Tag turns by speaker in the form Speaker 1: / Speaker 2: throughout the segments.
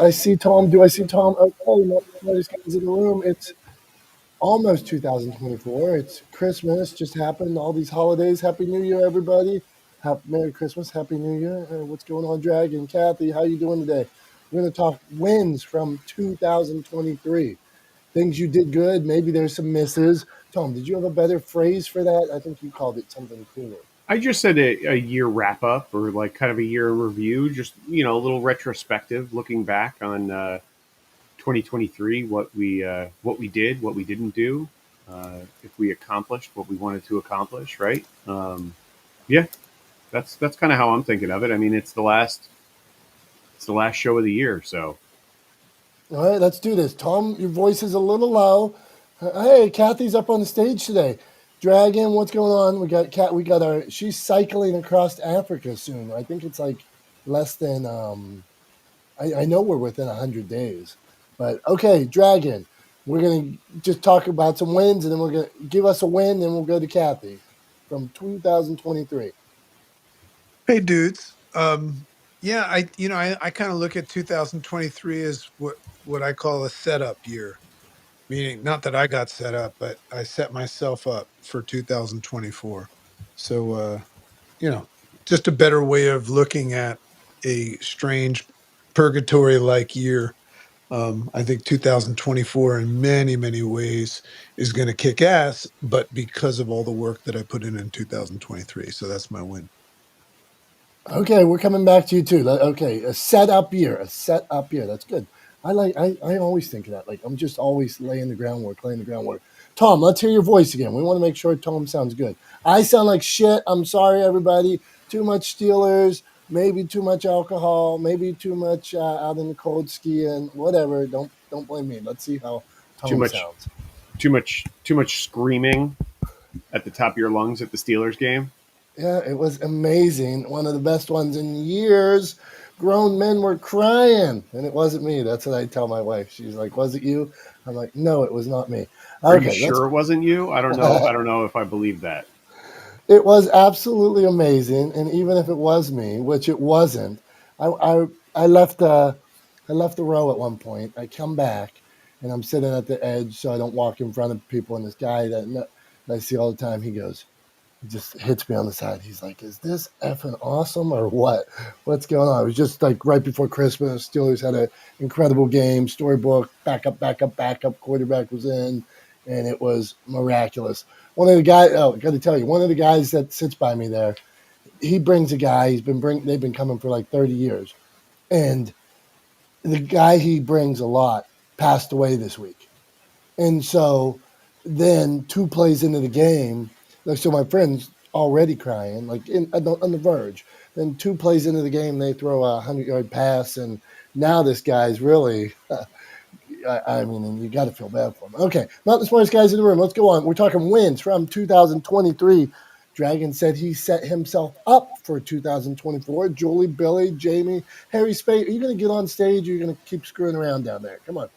Speaker 1: I see Tom. Do I see Tom? Okay, not the smartest guys in the room. It's almost 2024. It's Christmas just happened. All these holidays. Happy New Year, everybody. Merry Christmas. Happy New Year. What's going on, Dragon? Kathy, how you doing today? We're going to talk wins from 2023. Things you did good. Maybe there's some misses. Tom, did you have a better phrase for that? I think you called it something cooler.
Speaker 2: I just said a year wrap up or like kind of a year review, just a little retrospective, looking back on 2023, what we did, what we didn't do, if we accomplished what we wanted to accomplish, right? Yeah, that's kind of how I'm thinking of it. I mean, it's the last show of the year, so
Speaker 1: All right, let's do this. Tom, your voice is a little low. Hey, Kathy's up on the stage today. Dragon, what's going on? We got Kat. We got our. She's cycling across Africa soon. I think it's like less than. I know we're within 100 days, but okay, Dragon. We're gonna just talk about some wins, and then we're gonna give us a win, and we'll go to Kathy from 2023.
Speaker 3: Hey, dudes. Yeah, I kind of look at 2023 as what I call a setup year. Meaning, not that I got set up, but I set myself up for 2024. So, just a better way of looking at a strange purgatory-like year. I think 2024 in many, many ways is going to kick ass, but because of all the work that I put in 2023. So that's my win.
Speaker 1: Okay, we're coming back to you too. Okay, a set up year. A set up year. That's good. I always think of that. Like I'm just always laying the groundwork, laying the groundwork. Tom, let's hear your voice again. We want to make sure Tom sounds good. I sound like shit. I'm sorry, everybody. Too much Steelers, maybe too much alcohol, maybe too much out in the cold skiing, whatever. Don't blame me. Let's see how
Speaker 2: too
Speaker 1: Tom
Speaker 2: much,
Speaker 1: sounds.
Speaker 2: too much screaming at the top of your lungs at the Steelers game.
Speaker 1: Yeah, it was amazing. One of the best ones in years. Grown men were crying, and it wasn't me. That's what I tell my wife. She's like, "Was it you?" I'm like, "No, it was not me."
Speaker 2: Are you
Speaker 1: Okay, let's.
Speaker 2: sure it wasn't you? I don't know. I don't know if I believe that.
Speaker 1: It was absolutely amazing, and even if it was me, which it wasn't, I left I left the row at one point. I come back, and I'm sitting at the edge so I don't walk in front of people. And this guy that I see all the time, he goes. He just hits me on the side. He's like, "Is this effing awesome or what? What's going on?" It was just like right before Christmas. Steelers had an incredible game. Storybook, backup. Quarterback was in, and it was miraculous. One of the guys. Oh, got to tell you, one of the guys that sits by me there. He brings a guy. They've been coming for like 30 years, and the guy he brings a lot passed away this week, and so then 2 plays into the game. Like, so my friend's already crying, like on the verge. Then 2 plays into the game, they throw a 100-yard pass, and now this guy's really. I mean, and you got to feel bad for him. Okay, not the smartest guys in the room. Let's go on. We're talking wins from 2023. Dragon said he set himself up for 2024. Julie, Billy, Jamie, Harry Spade. Are you going to get on stage? Or are you going to keep screwing around down there? Come on.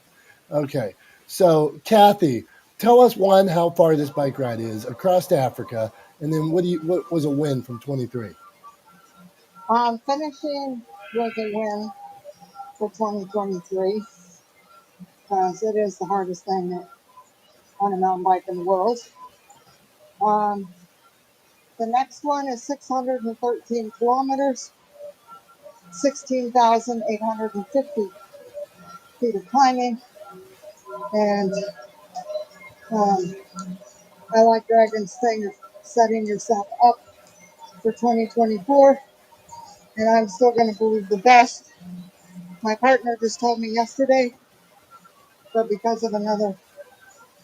Speaker 1: Okay. So, Kathy, tell us one how far this bike ride is across Africa, and then what was a win from 23?
Speaker 4: Finishing was a win for 2023 because it is the hardest thing on a mountain bike in the world. The next one is 613 kilometers, 16,850 feet of climbing, and I like Dragon's thing of setting yourself up for 2024, and I'm still going to believe the best. My partner just told me yesterday, but because of another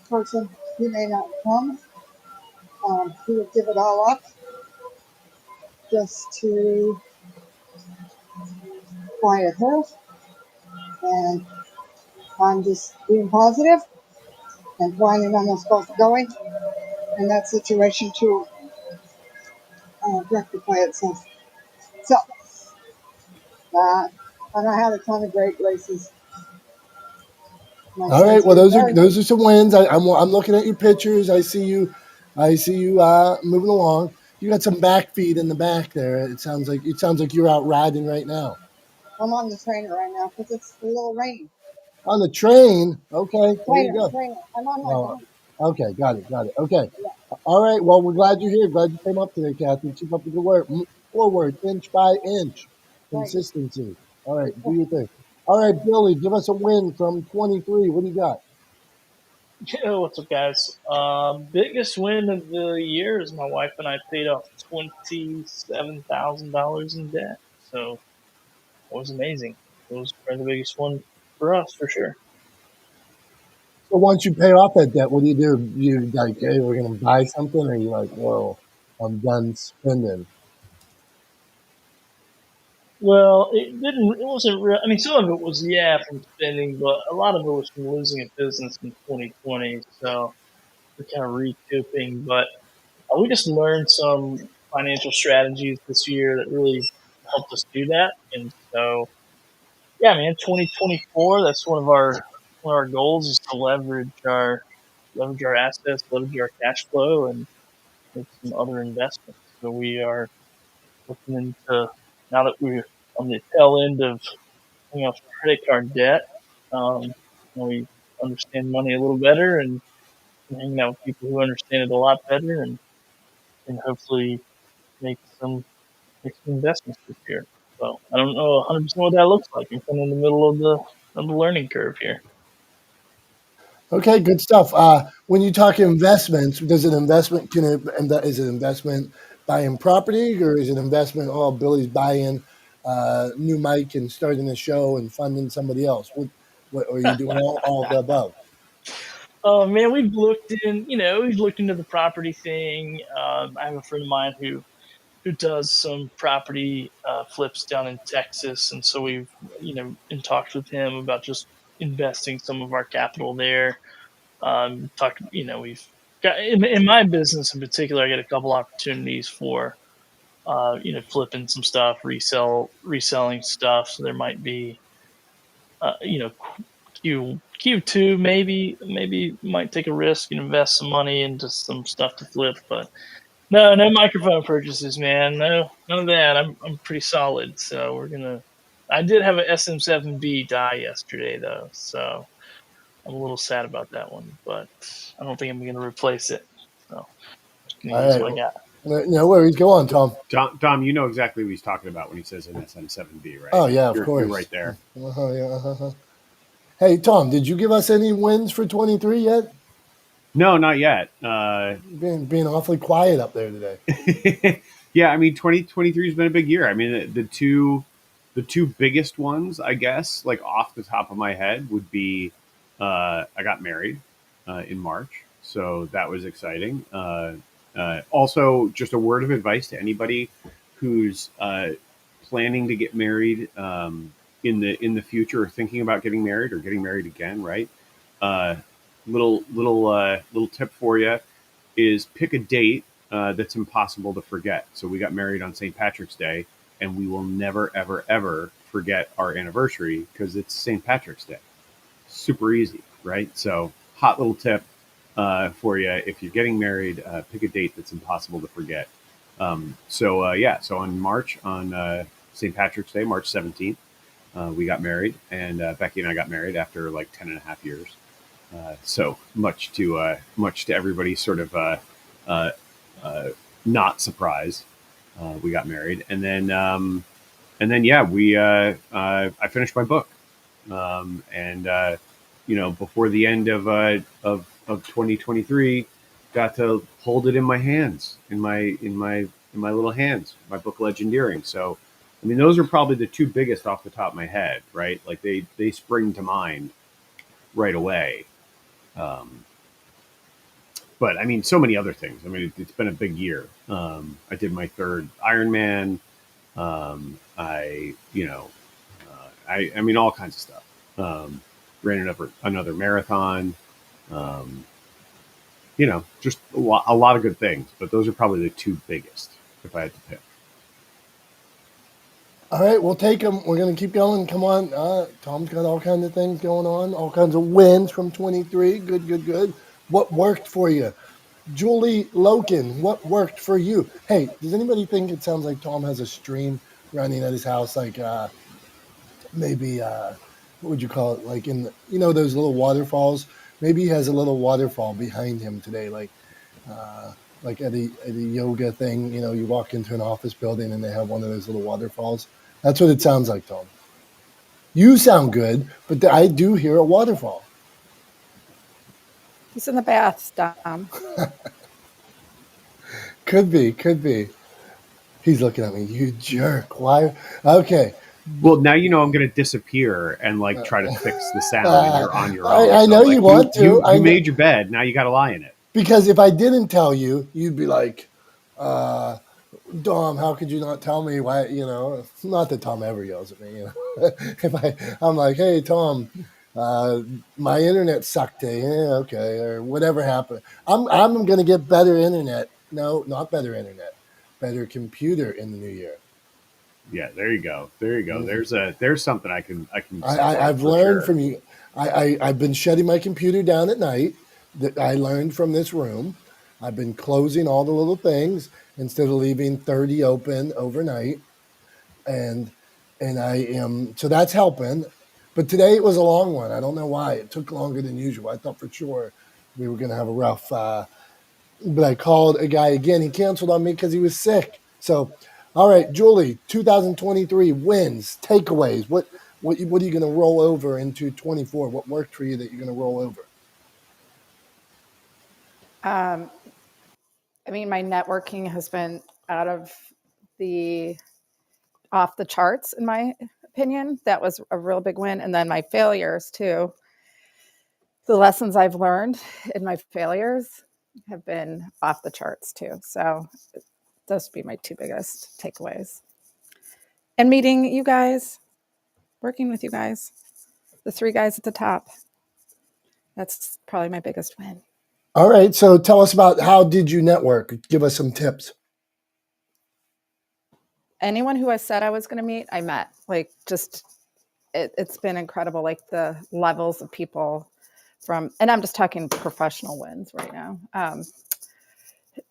Speaker 4: person, he may not come. He would give it all up just to quiet her, and I'm just being positive and planning on us both going in that situation to rectify itself. So, and I had a ton of great races.
Speaker 1: All right. Well, those are some wins. I'm looking at your pictures. I see you moving along. You got some back feed in the back there. It sounds like you're out riding right now.
Speaker 4: I'm on the trainer right now because it's a little rainy.
Speaker 1: On the train. Okay, there you go.
Speaker 4: Trainer. I'm on my
Speaker 1: Oh,
Speaker 4: bike.
Speaker 1: okay, got it. Okay.
Speaker 4: Yeah,
Speaker 1: All right. Well, we're glad you're here. Glad you came up today, Kathy. Keep up the good work. Forward, inch by inch.
Speaker 4: thanks.
Speaker 1: Consistency. All right, do your thing. All right, Billy, give us a win from 23. What do you got?
Speaker 5: Yo, what's up, guys? Biggest win of the year is my wife and I paid off $27,000 in debt. So it was amazing. It was probably the biggest one for us, for sure.
Speaker 1: So once you pay off that debt, what do? You like, hey, we're gonna buy something, or you like, whoa, I'm done spending.
Speaker 5: Well, it didn't. It wasn't real. I mean, some of it was from spending, but a lot of it was from losing a business in 2020. So we're kind of recouping. But we just learned some financial strategies this year that really helped us do that. And so yeah, man, 2024. That's one of our goals is to leverage our assets, leverage our cash flow, and make some other investments. So we are looking into now that we're on the tail end of paying off credit card debt. We understand money a little better and hanging out with people who understand it a lot better, and hopefully make some make some investments this year. So I don't know 100% what that looks like. I'm kind of in the middle of the learning curve here.
Speaker 1: Okay, good stuff. When you talk investments, does an investment is it investment buying property, or is it investment? Oh, Billy's buying new mic and starting a show and funding somebody else. What are you doing? All of the above.
Speaker 5: Oh man, we've looked into the property thing. I have a friend of mine who does some property flips down in Texas, and so we've in talks with him about just investing some of our capital there. We've got in my business in particular, I get a couple opportunities for flipping some stuff, reselling stuff. So there might be uh, you know Q2 maybe might take a risk and invest some money into some stuff to flip, but no microphone purchases, man. No, none of that. I'm pretty solid. So we're gonna. I did have an SM7B die yesterday though, so I'm a little sad about that one, but I don't think I'm gonna replace it. So just gonna
Speaker 1: All
Speaker 5: use
Speaker 1: right.
Speaker 5: what I got.
Speaker 1: No worries. Go on, Tom.
Speaker 2: Dom, you know exactly what he's talking about when he says an SM7B, right?
Speaker 1: Oh yeah, of
Speaker 2: You're
Speaker 1: course.
Speaker 2: right there.
Speaker 1: Yeah. Hey, Tom, did you give us any wins for 23 yet?
Speaker 2: No, not yet.
Speaker 1: Being awfully quiet up there today.
Speaker 2: Yeah, I mean, 2023 has been a big year. I mean, the two biggest ones, I guess, like off the top of my head, would be I got married in March, so that was exciting. Also, just a word of advice to anybody who's planning to get married in the future, or thinking about getting married or getting married again, right? Uh, little tip for you is pick a date that's impossible to forget. So we got married on St. Patrick's Day, and we will never, ever, ever forget our anniversary because it's St. Patrick's Day. Super easy, right? So, hot little tip for you if you're getting married, pick a date that's impossible to forget. So on St. Patrick's Day, March 17th, we got married, and Becky and I got married after like 10 and a half years. So much to everybody's sort of uh, uh, not surprise. We got married, and then yeah, I finished my book, and before the end of 2023, got to hold it in my hands, in my little hands, my book Legendeering. So, I mean, those are probably the two biggest off the top of my head, right? Like they spring to mind right away. Um, but I mean, so many other things. I mean, it's been a big year. I did my third Ironman. I mean, all kinds of stuff. Ran another marathon. Um, just a lot of good things. But those are probably the two biggest, if I had to pick.
Speaker 1: All right, we'll take them. We're going to keep going. Come on. Tom's got all kinds of things going on, all kinds of wins from 23. Good. What worked for you? Julie Loken, what worked for you? Hey, does anybody think it sounds like Tom has a stream running at his house, like maybe what would you call it? Like in those little waterfalls. Maybe he has a little waterfall behind him today, like at a yoga thing. You walk into an office building and they have one of those little waterfalls. That's what it sounds like, Tom. You sound good, but I do hear a waterfall.
Speaker 6: He's in the bath, Dom.
Speaker 1: Could be. He's looking at me. You jerk. Why? Okay.
Speaker 2: Well, now you know I'm going to disappear and like try to fix the sound, and you're on your own.
Speaker 1: I know you want to.
Speaker 2: You made your bed. Now you got to lie in it.
Speaker 1: Because if I didn't tell you, you'd be like, Dom, how could you not tell me why? Not that Tom ever yells at me. If I'm like, hey, Tom, my internet sucked today. Yeah, okay, or whatever happened. I'm going to get better internet. No, not better internet. Better computer in the new year.
Speaker 2: Yeah, there you go. There's something I can.
Speaker 1: I've learned from you. I've been shutting my computer down at night. That I learned from this room. I've been closing all the little things instead of leaving 30 open overnight, and I am so that's helping. But today it was a long one. I don't know why it took longer than usual. I thought for sure we were going to have a rough. But I called a guy again. He canceled on me because he was sick. So, all right, Julie, 2023 wins, takeaways. What are you going to roll over into 24? What worked for you that you're going to roll over?
Speaker 6: I mean, my networking has been off the charts, in my opinion. That was a real big win. And then my failures too. The lessons I've learned in my failures have been off the charts too. So those would be my two biggest takeaways. And meeting you guys, working with you guys, the three guys at the top. That's probably my biggest win.
Speaker 1: All right. So tell us about how did you network? Give us some tips.
Speaker 6: Anyone who I said I was going to meet, I met. Like, just it's been incredible. Like the levels of people and I'm just talking professional wins right now.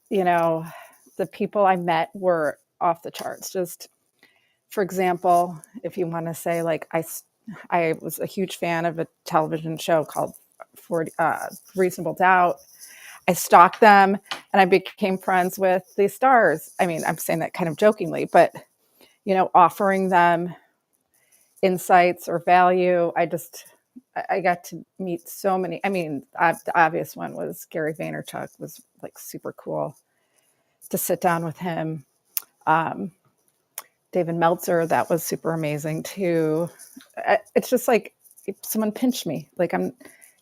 Speaker 6: The people I met were off the charts. Just for example, if you want to say, like, I was a huge fan of a television show called Reasonable Doubt. I stalked them and I became friends with the stars. I mean, I'm saying that kind of jokingly, but, offering them insights or value. I got to meet so many. I mean, the obvious one was Gary Vaynerchuk. Was like super cool to sit down with him. David Meltzer, that was super amazing too. It's just like someone pinched me. Like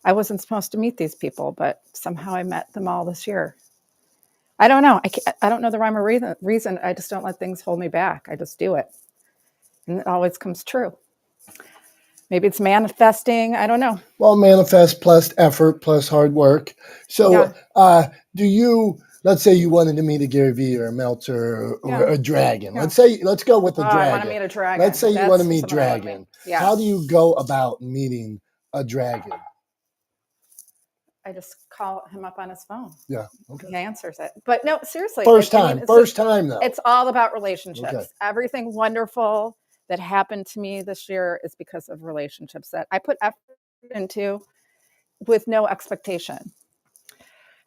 Speaker 6: I wasn't supposed to meet these people, but somehow I met them all this year. I don't know. I don't know the rhyme or reason. I just don't let things hold me back. I just do it. And it always comes true. Maybe it's manifesting. I don't know.
Speaker 1: Well, manifest plus effort plus hard work. So let's say you wanted to meet a Gary Vee or a Meltzer or a dragon.
Speaker 6: Yeah.
Speaker 1: Let's go with the dragon.
Speaker 6: I want to meet a dragon.
Speaker 1: Let's say you want to meet dragon.
Speaker 6: Yeah.
Speaker 1: How do you go about meeting a dragon?
Speaker 6: I just call him up on his phone.
Speaker 1: Yeah. Okay.
Speaker 6: He answers it. But no, seriously.
Speaker 1: First time though.
Speaker 6: It's all about relationships.
Speaker 1: Okay.
Speaker 6: Everything wonderful that happened to me this year is because of relationships that I put effort into with no expectation.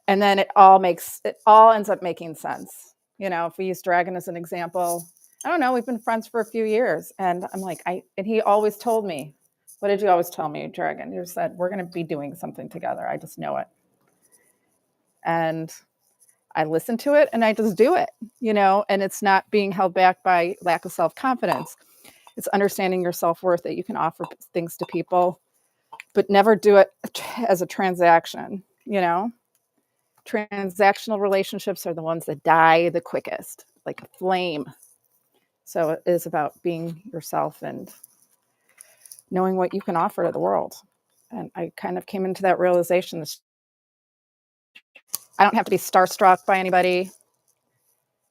Speaker 6: And then it all ends up making sense. If we use dragon as an example, I don't know, we've been friends for a few years. And I'm like, and he always told me, what did you always tell me, dragon? You said, we're going to be doing something together. I just know it. And I listen to it and I just do it, and it's not being held back by lack of self-confidence. It's understanding your self-worth, that you can offer things to people, but never do it as a transaction. Transactional relationships are the ones that die the quickest, like a flame. So it is about being yourself and knowing what you can offer to the world. And I kind of came into that realization. I don't have to be starstruck by anybody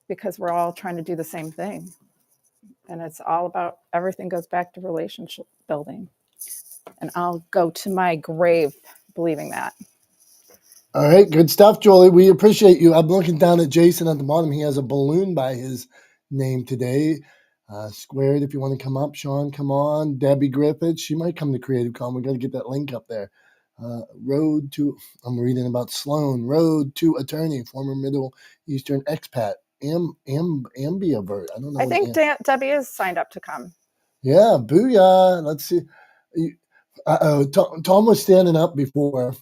Speaker 6: because we're all trying to do the same thing. And it's all about, everything goes back to relationship building. And I'll go to my grave believing that.
Speaker 1: All right. Good stuff, Julie. We appreciate you. I'm looking down at Jason at the bottom. He has a balloon by his name today. Squared, if you want to come up. Sean, come on. Debbie Griffiths, she might come to Creative Con. We got to get that link up there. I'm reading about Sloan. Road to attorney, former Middle Eastern expat. Ambiavert. I don't know.
Speaker 6: I think Debbie is signed up to come.
Speaker 1: Yeah, booyah. Let's see. Tom was standing up before,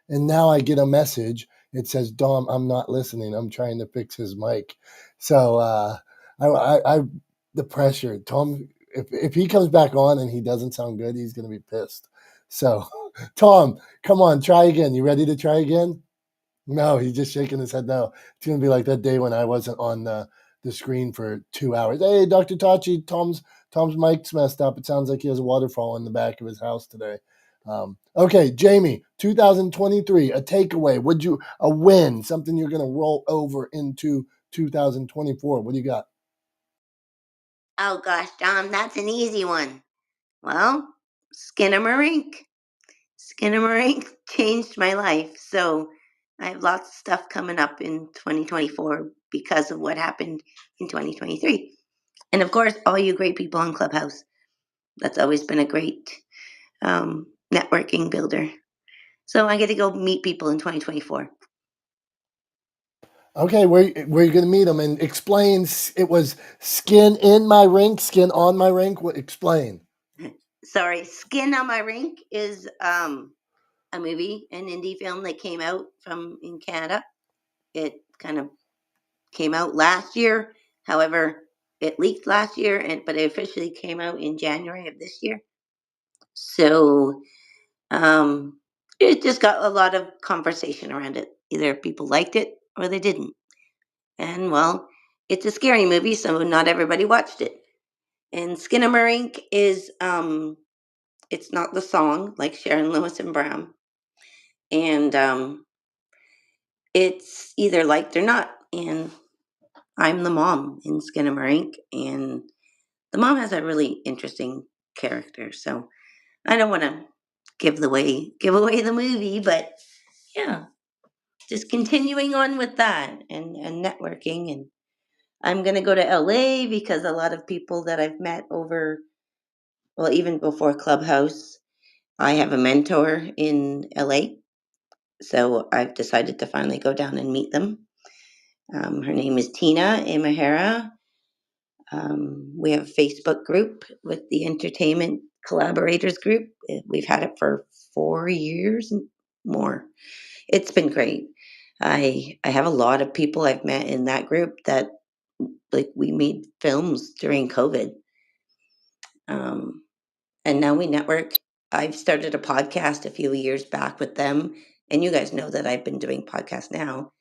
Speaker 1: and now I get a message. It says, Dom, I'm not listening. I'm trying to fix his mic. So I the pressure. Tom, if he comes back on and he doesn't sound good, he's going to be pissed. So, Tom, come on, try again. You ready to try again? No, he's just shaking his head no. It's going to be like that day when I wasn't on the screen for 2 hours. Hey, Dr. Tachi, Tom's mic's messed up. It sounds like he has a waterfall in the back of his house today. Okay, Jamie, 2023, a takeaway. A win, something you're going to roll over into 2024. What do you got?
Speaker 7: Oh gosh, Dom, that's an easy one. Well, Skinamarink. Skinamarink changed my life. So I have lots of stuff coming up in 2024 because of what happened in 2023. And of course, all you great people on Clubhouse. That's always been a great networking builder. So I get to go meet people in 2024.
Speaker 1: Okay, where you going to meet them? And explain, it was skin in my rink, skin on my rink. Explain.
Speaker 7: Sorry, Skin on My Rink is a movie, an indie film that came out from in Canada. It kind of came out last year. However, it leaked last year, but it officially came out in January of this year. So it just got a lot of conversation around it. Either people liked it or they didn't. And well, it's a scary movie, so not everybody watched it. And Skinamarink is it's not the song like Sharon Lewis and Brown. And it's either liked or not. And I'm the mom in Skinamarink, and the mom has a really interesting character. So I don't want to give away the movie, but yeah, just continuing on with that and networking. And I'm gonna go to LA because a lot of people that I've met over, well, even before Clubhouse, I have a mentor in LA. So I've decided to finally go down and meet them. Her name is Tina Imahara. We have a Facebook group with the Entertainment Collaborators Group. We've had it for 4 years and more. It's been great. I have a lot of people I've met in that group that like we made films during COVID. And now we network. I've started a podcast a few years back with them, and you guys know that I've been doing podcasts now.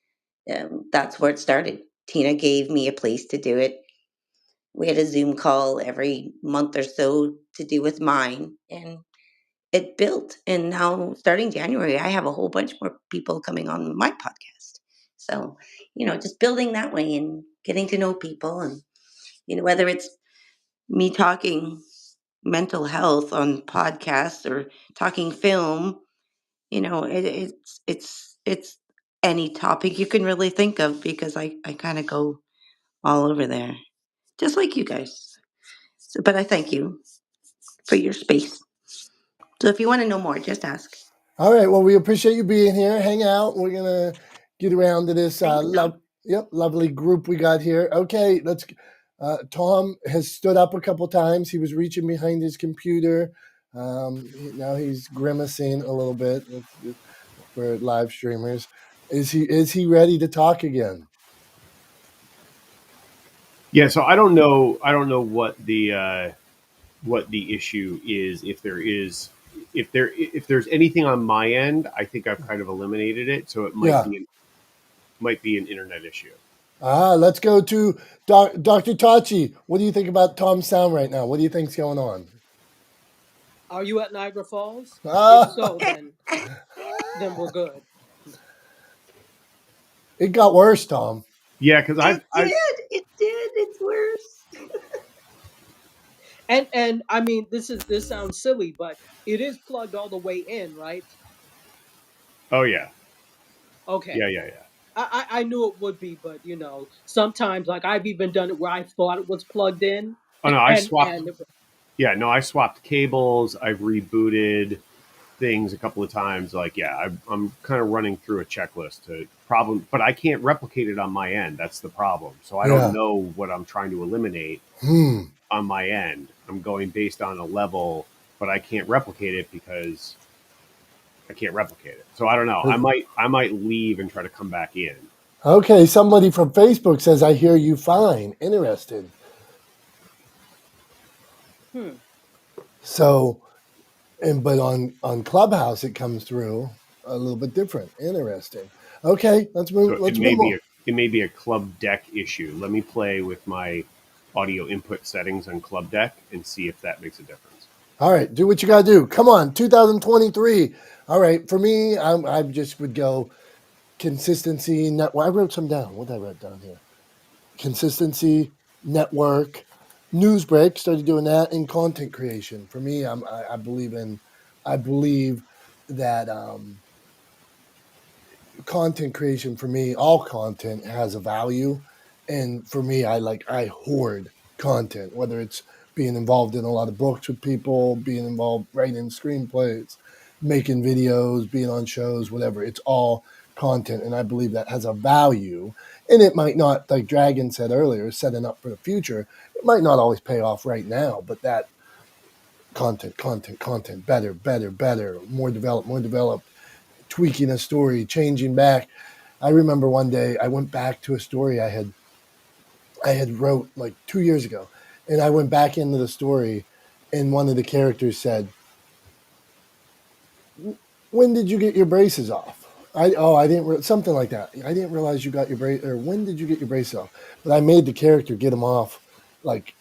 Speaker 7: That's where it started. Tina gave me a place to do it. We had a Zoom call every month or so to do with mine, and it built. And now, starting January, I have a whole bunch more people coming on my podcast. So, just building that way and getting to know people, and whether it's me talking mental health on podcasts or talking film, it's any topic you can really think of because I kind of go all over there, just like you guys. So, but I thank you for your space. So if you want to know more, just ask.
Speaker 1: All right. Well, we appreciate you being here. Hang out. We're gonna get around to this lovely group we got here. Okay, let's. Tom has stood up a couple times. He was reaching behind his computer. Now he's grimacing a little bit for live streamers. Is he ready to talk again?
Speaker 2: Yeah. So I don't know what the issue is. If there's anything on my end, I think I've kind of eliminated it. So it might be an internet issue.
Speaker 1: Let's go to Dr. Tachi. What do you think about Tom's sound right now? What do you think's going on?
Speaker 8: Are you at Niagara Falls? If so, then we're good.
Speaker 1: It got worse, Tom.
Speaker 2: Yeah, because
Speaker 7: It did. It's worse.
Speaker 8: And I mean, this sounds silly, but it is plugged all the way in, right?
Speaker 2: Oh yeah.
Speaker 8: Okay.
Speaker 2: Yeah.
Speaker 8: I knew it would be, but sometimes like I've even done it where I thought it was plugged in.
Speaker 2: Oh no, I swapped.
Speaker 8: And
Speaker 2: Yeah, no, I swapped cables. I've rebooted things a couple of times. Like, yeah, I'm kind of running through a checklist to problem, but I can't replicate it on my end. That's the problem. So I don't
Speaker 1: Yeah.
Speaker 2: know what I'm trying to eliminate on my end. I'm going based on a level, but I can't replicate it because I can't replicate it. So I don't know. I might leave and try to come back in.
Speaker 1: Okay, somebody from Facebook says, I hear you fine. Interested. So, but on Clubhouse, it comes through a little bit different. Interesting. Okay, let's move
Speaker 2: So
Speaker 1: on.
Speaker 2: it may be a club deck issue. Let me play with my audio input settings on club deck and see if that makes a difference.
Speaker 1: All right, do what you got to do. Come on, 2023. All right, for me, I just would go consistency. I wrote some down. What did I write down here? Consistency, network, news break. Started doing that, and content creation. For me, I believe that content creation for me, all content has a value, and for me, I hoard content, whether it's being involved in a lot of books with people, being involved writing screenplays, making videos, being on shows, whatever. It's all content, and I believe that has a value. And it might not, like Dragon said earlier, setting up for the future. It might not always pay off right now, but that content, better, more developed, tweaking a story, changing back. I remember one day I went back to a story I had wrote like 2 years ago, and I went back into the story, and one of the characters said, "When did you get your braces off?" I didn't something like that. I didn't realize you got your brace, or when did you get your braces off? But I made the character get them off, like,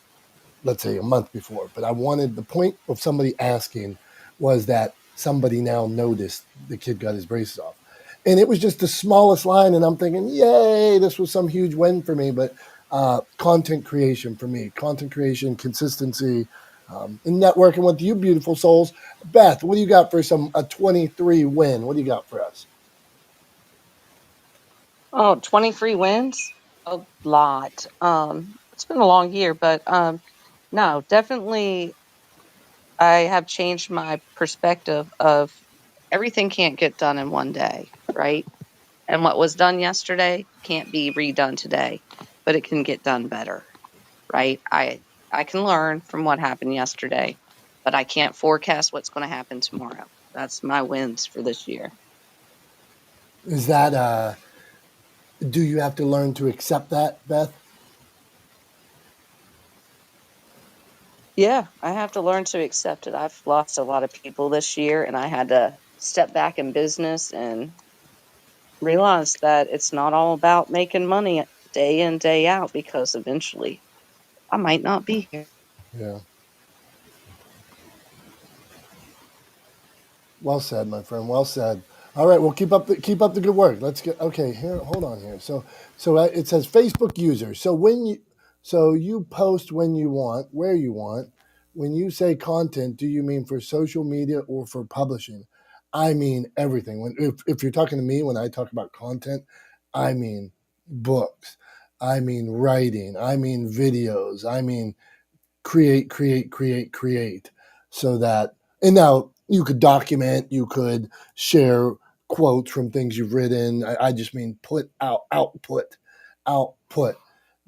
Speaker 1: let's say a month before. But I wanted, the point of somebody asking was that somebody now noticed the kid got his braces off. And it was just the smallest line. And I'm thinking, yay, this was some huge win for me. But content creation for me, content creation, consistency, and networking with you beautiful souls. Beth, what do you got for a 23 win? What do you got for us?
Speaker 9: Oh, 23 wins? A lot. It's been a long year, but no, definitely I have changed my perspective of everything can't get done in one day, right? And what was done yesterday can't be redone today, but it can get done better, right? I can learn from what happened yesterday, but I can't forecast what's going to happen tomorrow. That's my wins for this year.
Speaker 1: Is that, do you have to learn to accept that, Beth?
Speaker 9: Yeah, I have to learn to accept it. I've lost a lot of people this year, and I had to step back in business and realize that it's not all about making money day in, day out, because eventually I might not be here.
Speaker 1: Yeah. Well said, my friend. Well said. All right. Well, keep up the good work. Let's get okay. Here, hold on here. So it says Facebook user. So you post when you want, where you want. When you say content, do you mean for social media or for publishing? I mean everything. If you're talking to me when I talk about content, I mean books. I mean writing. I mean videos. I mean create so that, and now you could document, you could share quotes from things you've written. I just mean output,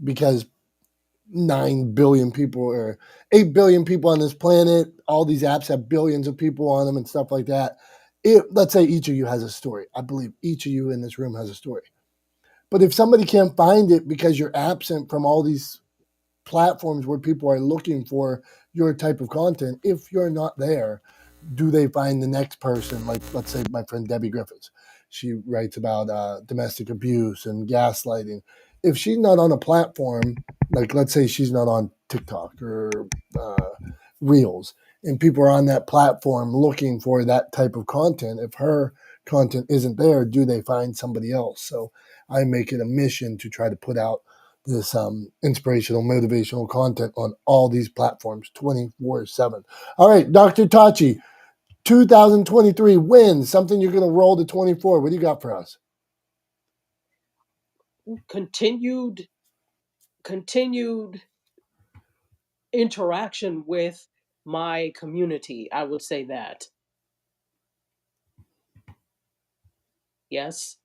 Speaker 1: because 9 billion people or 8 billion people on this planet, all these apps have billions of people on them and stuff like that. Let's say each of you has a story. I believe each of you in this room has a story. But if somebody can't find it because you're absent from all these platforms where people are looking for your type of content, if you're not there, do they find the next person? Like, let's say my friend Debbie Griffiths, she writes about domestic abuse and gaslighting. If she's not on a platform, like let's say she's not on TikTok or Reels, and people are on that platform looking for that type of content, if her content isn't there, do they find somebody else? So I make it a mission to try to put out this inspirational, motivational content on all these platforms 24/7. All right, Dr. Tachi, 2023 wins, something you're going to roll to 24. What do you got for us?
Speaker 8: continued interaction with my community. I would say that. Yes.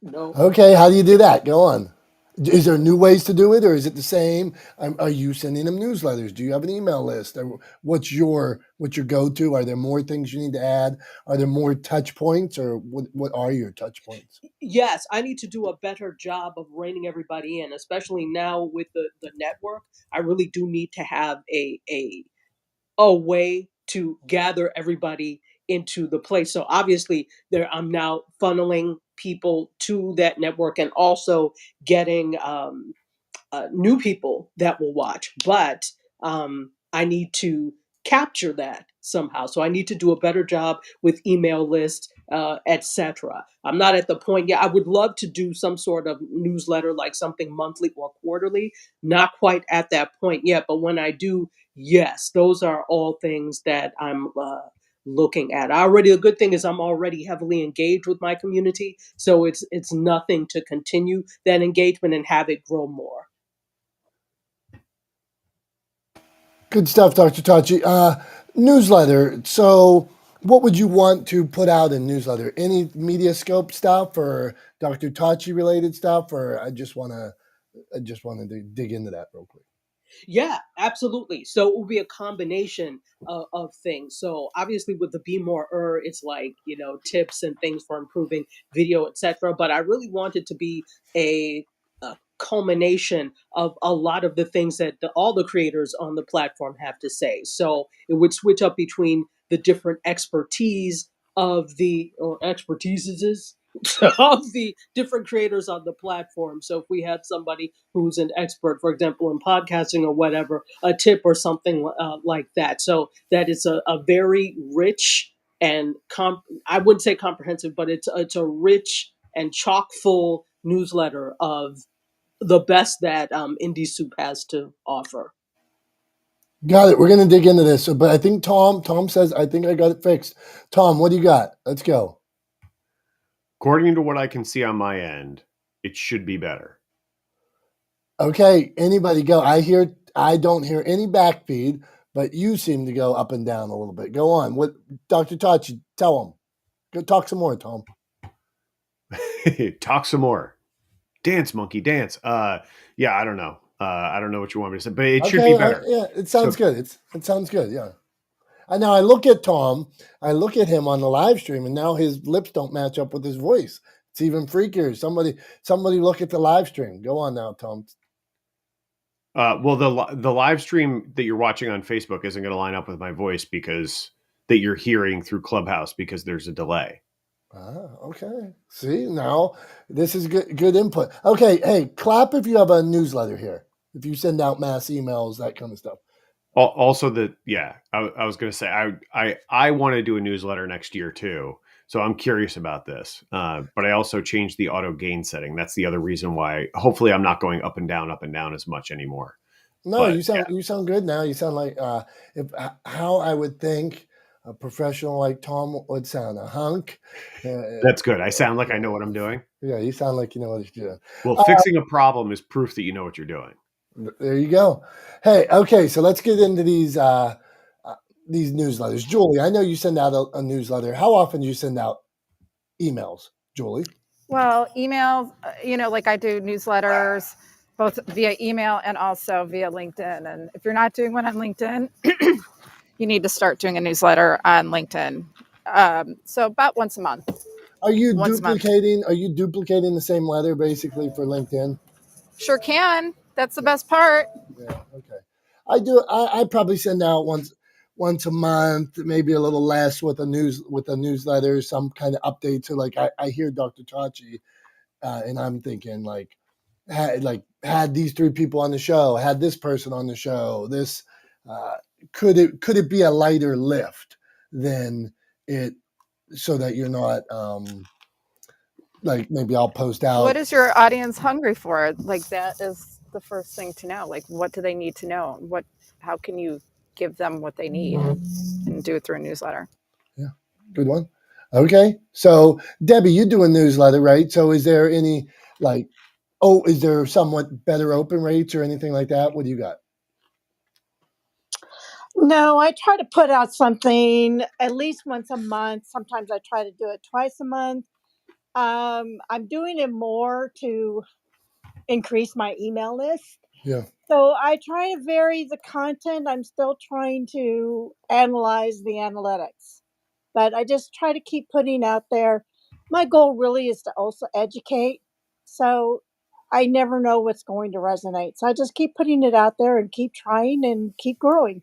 Speaker 8: No.
Speaker 1: Okay, how do you do that? Go on. Is there new ways to do it, or is it the same? Are you sending them newsletters? Do you have an email list? Or what's your go to? Are there more things you need to add? Are there more touch points, or what are your touch points?
Speaker 8: Yes, I need to do a better job of reining everybody in, especially now with the network. I really do need to have a way to gather everybody into the place. So obviously there I'm now funneling people to that network and also getting new people that will watch, but I need to capture that somehow. So I need to do a better job with email lists, etc. I'm not at the point yet. I would love to do some sort of newsletter, like something monthly or quarterly. Not quite at that point yet, but when I do, yes, those are all things that I'm looking at. The good thing is I'm already heavily engaged with my community, so it's nothing to continue that engagement and have it grow more.
Speaker 1: Good stuff, Dr. Tachi. Newsletter. So, what would you want to put out in newsletter? Any media scope stuff, or Dr. Tachi related stuff, or I just wanted to dig into that real quick.
Speaker 8: Yeah, absolutely. So it will be a combination of things. So obviously with the Be More it's like, tips and things for improving video, etc. But I really want it to be a culmination of a lot of the things that all the creators on the platform have to say. So it would switch up between the different expertise of the or expertises of the different creators on the platform. So if we had somebody who's an expert, for example, in podcasting or whatever, a tip or something like that. So that is a very rich and I wouldn't say comprehensive, but it's a rich and chock full newsletter of the best that Indie Soup has to offer.
Speaker 1: Got it. We're going to dig into this. But I think Tom says, I think I got it fixed. Tom, what do you got? Let's go.
Speaker 2: According to what I can see on my end, it should be better.
Speaker 1: Okay. Anybody go? I don't hear any backfeed, but you seem to go up and down a little bit. Go on. What, Dr. Tachi, tell him. Go talk some more, Tom.
Speaker 2: Talk some more. Dance, monkey, dance. Yeah, I don't know. I don't know what you want me to say, but it should be better.
Speaker 1: Yeah, it sounds good. It sounds good. Yeah. And now I look at Tom, I look at him on the live stream, and now his lips don't match up with his voice. It's even freakier. Somebody look at the live stream. Go on now, Tom.
Speaker 2: Well, the live stream that you're watching on Facebook isn't going to line up with my voice because that you're hearing through Clubhouse because there's a delay.
Speaker 1: Okay. See, now this is good input. Okay, hey, clap if you have a newsletter here. If you send out mass emails, that kind of stuff.
Speaker 2: Also, I was going to say I want to do a newsletter next year too. So I'm curious about this. But I also changed the auto gain setting. That's the other reason why. Hopefully, I'm not going up and down as much anymore.
Speaker 1: No, but, you sound good now. You sound like how I would think a professional like Tom would sound, a hunk.
Speaker 2: That's good. I sound like I know what I'm doing.
Speaker 1: Yeah, you sound like you know what you're doing.
Speaker 2: Well, fixing a problem is proof that you know what you're doing.
Speaker 1: There you go. Hey, okay, so let's get into these newsletters. Julie, I know you send out a newsletter. How often do you send out emails, Julie?
Speaker 6: Well, email, like I do newsletters both via email and also via LinkedIn. And if you're not doing one on LinkedIn, you need to start doing a newsletter on LinkedIn. So about once a month.
Speaker 1: Are you duplicating the same letter basically for LinkedIn?
Speaker 6: Sure can. That's the best part.
Speaker 1: Yeah. Okay. I do. I probably send out once a month, maybe a little less with a newsletter, some kind of update to like I hear Dr. Tachi, and I'm thinking had these three people on the show, had this person on the show. This could it be a lighter lift than it, so that you're not like maybe I'll post out.
Speaker 6: What is your audience hungry for? Like that is the first thing to know. Like what do they need to know? How can you give them what they need and do it through a newsletter?
Speaker 1: Yeah, good one. Okay, so Debbie, you do a newsletter, right? So is there any is there somewhat better open rates or anything like that? What do you got?
Speaker 10: No, I try to put out something at least once a month. Sometimes I try to do it twice a month. I'm doing it more to increase my email list.
Speaker 1: Yeah.
Speaker 10: So I try to vary the content. I'm still trying to analyze the analytics, but I just try to keep putting out there. My goal really is to also educate. So I never know what's going to resonate. So I just keep putting it out there and keep trying and keep growing.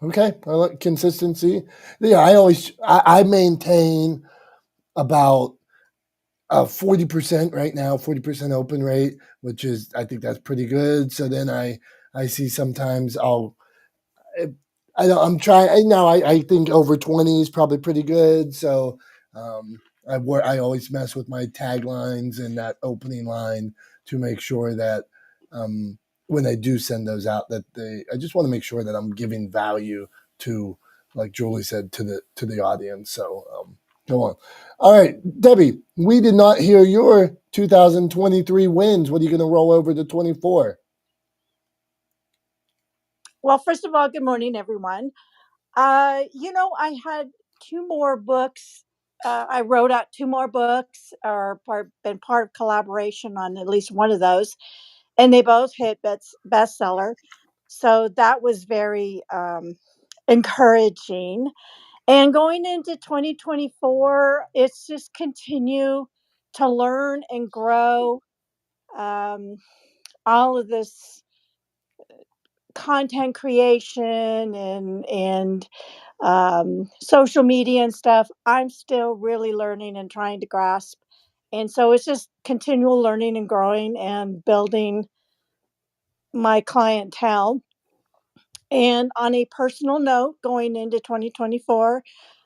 Speaker 1: Okay. I like consistency. Yeah. I maintain about 40% right now, 40% open rate, which is, I think that's pretty good. So then I see sometimes I'm trying now. I think over 20 is probably pretty good. So I always mess with my taglines and that opening line to make sure that when I do send those out, I just want to make sure that I'm giving value to, like Julie said, to the audience. So go on. All right, Debbie, we did not hear your 2023 wins. What are you going to roll over to 24?
Speaker 10: Well, first of all, good morning, everyone. I had two more books. I wrote out two more books, or been part of collaboration on at least one of those, and they both hit bestseller. So that was very encouraging. And going into 2024, it's just continue to learn and grow. Um, all of this content creation and social media and stuff, I'm still really learning and trying to grasp. And so it's just continual learning and growing and building my clientele. And on a personal note, going into 2024,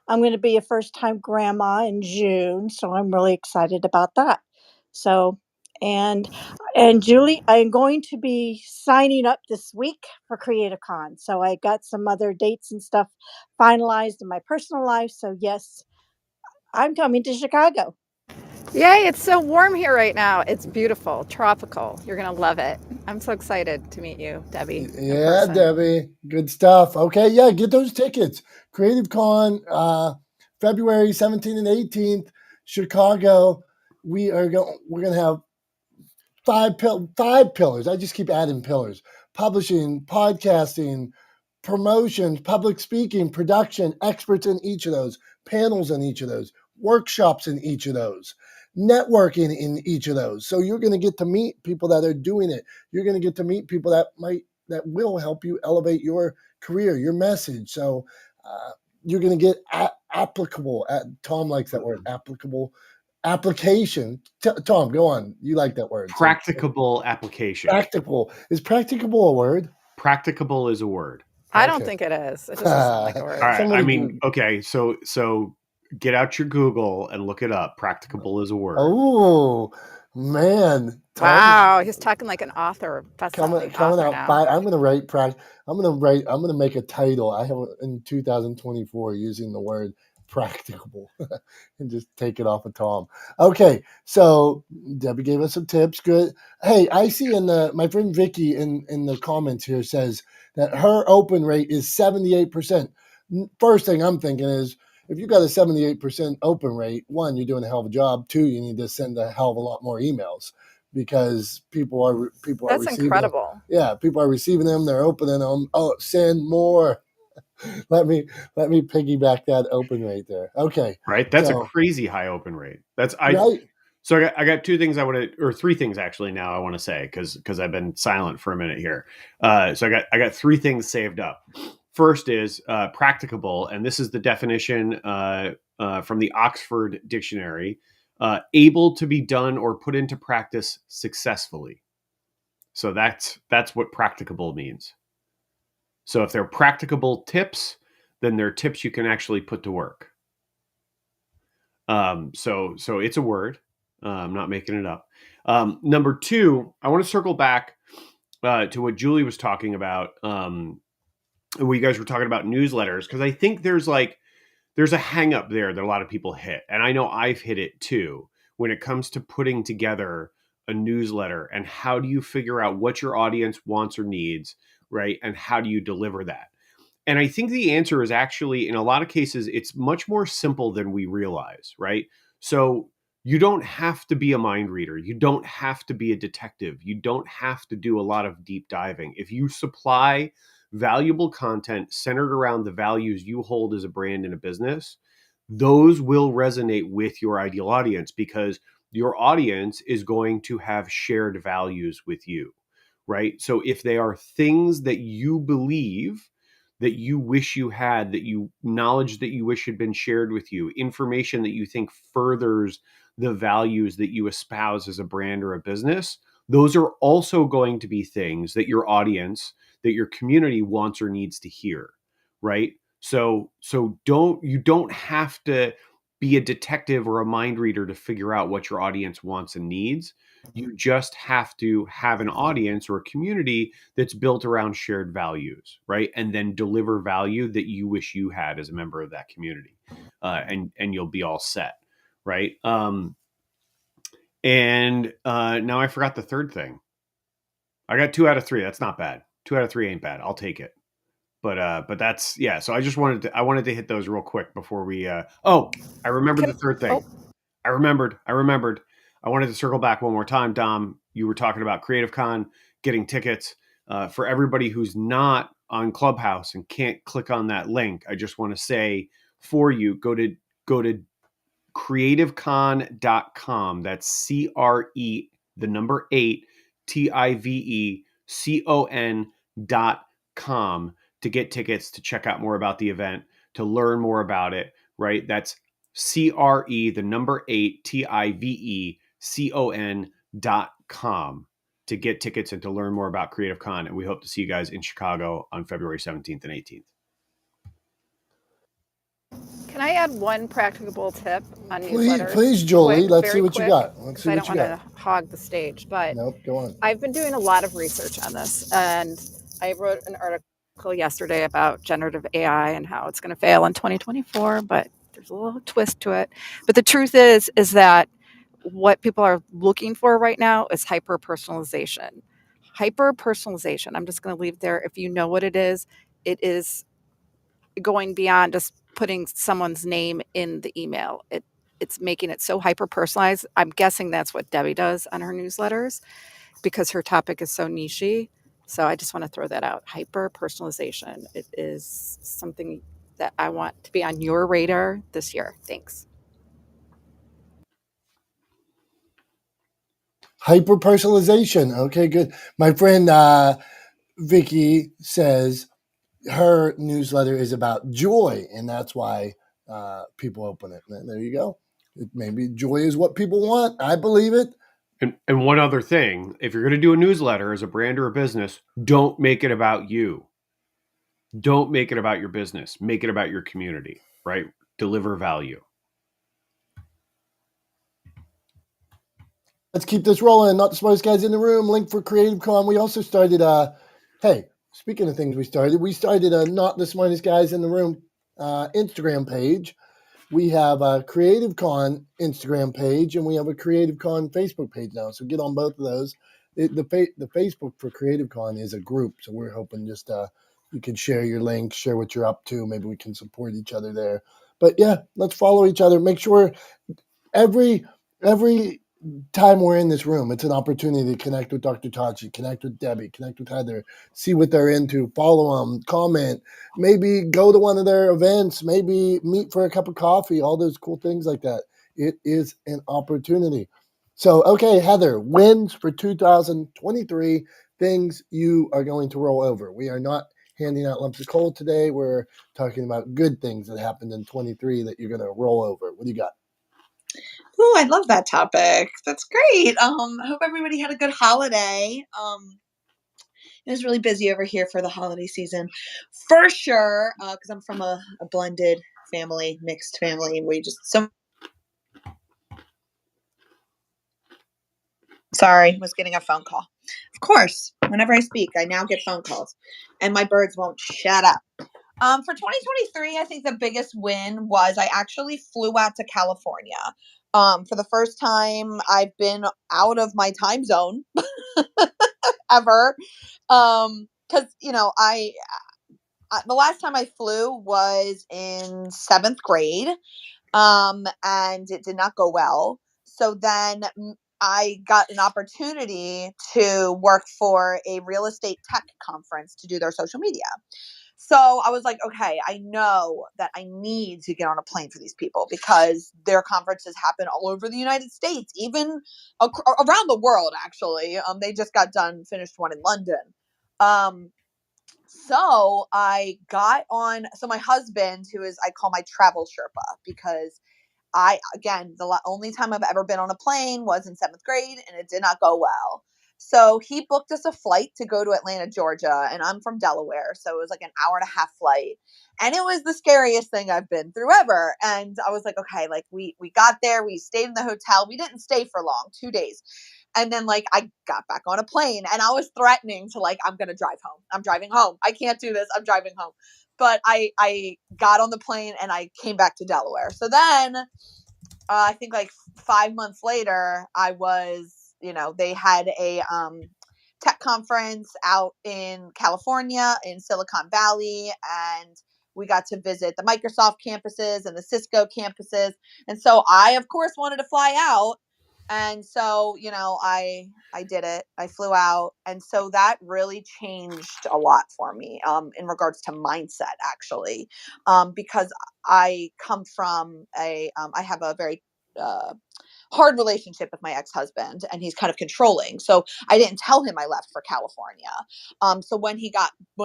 Speaker 10: I'm going to be a first time grandma in June. So I'm really excited about that. So, and Julie, I'm going to be signing up this week for Creative Con. So I got some other dates and stuff finalized in my personal life. So yes, I'm coming to Chicago.
Speaker 6: Yay, it's so warm here right now. It's beautiful, tropical. You're going to love it. I'm so excited to meet you, Debbie, in
Speaker 1: Yeah,
Speaker 6: person.
Speaker 1: Debbie, good stuff. Okay, yeah, get those tickets. Creative Con, February 17th and 18th, Chicago. We're gonna have five pillars. I just keep adding pillars: publishing, podcasting, promotions, public speaking, production, experts in each of those, panels in each of those, workshops in each of those, networking in each of those. So you're going to get to meet people that are doing it. You're going to get to meet people that will help you elevate your career, your message. So you're going to get applicable. Tom likes that word, applicable. Application. Tom, go on. You like that word.
Speaker 2: Practicable application.
Speaker 1: Practical. Is practicable a word?
Speaker 2: Practicable is a word.
Speaker 6: I don't
Speaker 1: Okay.
Speaker 6: think it is. It doesn't sound like a word.
Speaker 2: All right.
Speaker 1: Somebody
Speaker 2: I mean, okay. So get out your Google and look it up. Practicable is a word.
Speaker 1: Oh man, Tom
Speaker 6: Wow, he's talking like an author, best-selling
Speaker 1: coming
Speaker 6: author
Speaker 1: out.
Speaker 6: now.
Speaker 1: I'm gonna make a title. I have in 2024 using the word practicable, and just take it off of Tom. Okay, so Debbie gave us some tips. Good. Hey, I see my friend Vicky in the comments here says that her open rate is 78%. First thing I'm thinking is, if you got a 78% open rate, one, you're doing a hell of a job. Two, you need to send a hell of a lot more emails because people are
Speaker 6: That's
Speaker 1: receiving them.
Speaker 6: incredible.
Speaker 1: Yeah, people are receiving them. They're opening them. Oh, send more. let me piggyback that open rate there. Okay,
Speaker 2: Right. That's a
Speaker 1: so
Speaker 2: crazy high open rate.
Speaker 1: right.
Speaker 2: So I got two things I want to, or three things actually now I want to say because I've been silent for a minute here. So I got three things saved up. First is practicable, and this is the definition from the Oxford Dictionary: able to be done or put into practice successfully. So that's what practicable means. So if they're practicable tips, then they're tips you can actually put to work. So it's a word. I'm not making it up. Number two, I want to circle back to what Julie was talking about. Where you guys were talking about newsletters, because I think there's a hang up there that a lot of people hit. And I know I've hit it too when it comes to putting together a newsletter and how do you figure out what your audience wants or needs, right? And how do you deliver that? And I think the answer is actually, in a lot of cases, it's much more simple than we realize, right? So you don't have to be a mind reader. You don't have to be a detective. You don't have to do a lot of deep diving. If you supply valuable content centered around the values you hold as a brand and a business, those will resonate with your ideal audience because your audience is going to have shared values with you, right? So if they are things that you believe, that you wish you had, that you knowledge that you wish had been shared with you, information that you think furthers the values that you espouse as a brand or a business, those are also going to be things that your audience, that your community wants or needs to hear, right? So don't have to be a detective or a mind reader to figure out what your audience wants and needs. You just have to have an audience or a community that's built around shared values, right? And then deliver value that you wish you had as a member of that community, and you'll be all set, right? And now I forgot the third thing. I got 2 out of 3. That's not bad. 2 out of 3 ain't bad. I'll take it. But that's, yeah. So I wanted to hit those real quick before we. I remembered the third thing.
Speaker 6: Oh,
Speaker 2: I remembered. I wanted to circle back one more time, Dom. You were talking about Creative Con, getting tickets. For everybody who's not on Clubhouse and can't click on that link, I just want to say for you, go to creativecon.com. That's CRE, the number 8, TIVECON.com to get tickets, to check out more about the event, to learn more about it, right? That's CRE, the number 8, TIVECON.com to get tickets and to learn more about Creative Con. And we hope to see you guys in Chicago on February 17th and 18th.
Speaker 6: can I add one practicable tip on
Speaker 1: Please,
Speaker 6: newsletters?
Speaker 1: Julie, let's see
Speaker 6: Very
Speaker 1: what you
Speaker 6: quick,
Speaker 1: got. Let's
Speaker 6: because
Speaker 1: see
Speaker 6: I
Speaker 1: what
Speaker 6: don't
Speaker 1: you
Speaker 6: want
Speaker 1: got.
Speaker 6: to hog the stage. But
Speaker 1: Nope, go on.
Speaker 6: I've been doing a lot of research on this, and I wrote an article yesterday about generative AI and how it's going to fail in 2024. But there's a little twist to it. But the truth is that what people are looking for right now is hyper personalization. Hyper personalization. I'm just going to leave it there. If you know what it is going beyond just putting someone's name in the email. It's making it so hyper personalized. I'm guessing that's what Debbie does on her newsletters because her topic is so nichey. So I just want to throw that out. Hyper personalization. It is something that I want to be on your radar this year. Thanks.
Speaker 1: Hyper personalization. Okay, good. My friend Vicky says her newsletter is about joy, and that's why people open it. And there you go. Maybe joy is what people want. I believe it.
Speaker 2: And one other thing, if you're going to do a newsletter as a brand or a business, don't make it about you. Don't make it about your business. Make it about your community, right? Deliver value.
Speaker 1: Let's keep this rolling. Not the smartest guys in the room. Link for Creative Con. We also started hey, speaking of things we started a Not the Smartest Guys in the Room Instagram page. We have a Creative Con Instagram page, and we have a Creative Con Facebook page now. So get on both of those. The Facebook for Creative Con is a group, so we're hoping just you can share your links, share what you're up to. Maybe we can support each other there. But yeah, let's follow each other. Make sure every time we're in this room, it's an opportunity to connect with Dr. Tachi, connect with Debbie, connect with Heather, see what they're into, follow them, comment, maybe go to one of their events, maybe meet for a cup of coffee, all those cool things like that. It is an opportunity. So, okay, Heather, wins for 2023, things you are going to roll over. We are not handing out lumps of coal today. We're talking about good things that happened in 23 that you're going to roll over. What do you got?
Speaker 11: Oh, I love that topic. That's great. I hope everybody had a good holiday. It was really busy over here for the holiday season, for sure. Because I'm from a blended family, mixed family. We just Sorry, was getting a phone call. Of course, whenever I speak, I now get phone calls, and my birds won't shut up. For 2023, I think the biggest win was I actually flew out to California. For the first time, I've been out of my time zone ever. because the last time I flew was in 7th grade, and it did not go well. So then I got an opportunity to work for a real estate tech conference to do their social media. So I was like, okay, I know that I need to get on a plane for these people because their conferences happen all over the United States, even around the world, actually. They just finished one in London. So I got on. So my husband, I call my travel Sherpa, because the only time I've ever been on a plane was in 7th grade, and it did not go well. So he booked us a flight to go to Atlanta, Georgia, and I'm from Delaware. So it was like an hour and a half flight. And it was the scariest thing I've been through ever. And I was like, okay, like we got there, we stayed in the hotel. We didn't stay for long, 2 days. And then like I got back on a plane and I was threatening to I'm going to drive home. I'm driving home. I can't do this. I'm driving home. But I got on the plane and I came back to Delaware. So then I think like 5 months later, they had a tech conference out in California, in Silicon Valley, and we got to visit the Microsoft campuses and the Cisco campuses. And so I, of course, wanted to fly out. And so, I did it. I flew out. And so that really changed a lot for me in regards to mindset, actually, because I come from I have a very hard relationship with my ex-husband, and he's kind of controlling. So I didn't tell him I left for California. So when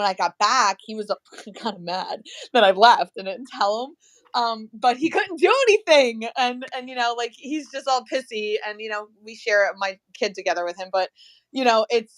Speaker 11: I got back, he was kind of mad that I left and didn't tell him. But he couldn't do anything. And he's just all pissy, and, we share my kid together with him, but it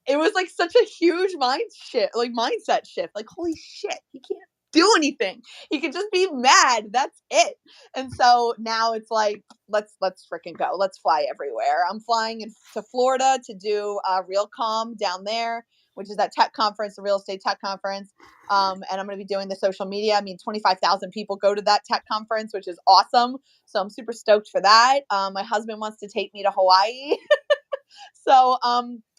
Speaker 11: was like such a huge mindset shift. Like, holy shit, he can't do anything. He can just be mad. That's it. And so now it's like, let's freaking go. Let's fly everywhere. I'm flying to Florida to do RealCom down there, which is that tech conference, the real estate tech conference. And I'm going to be doing the social media. I mean, 25,000 people go to that tech conference, which is awesome. So I'm super stoked for that. My husband wants to take me to Hawaii. So,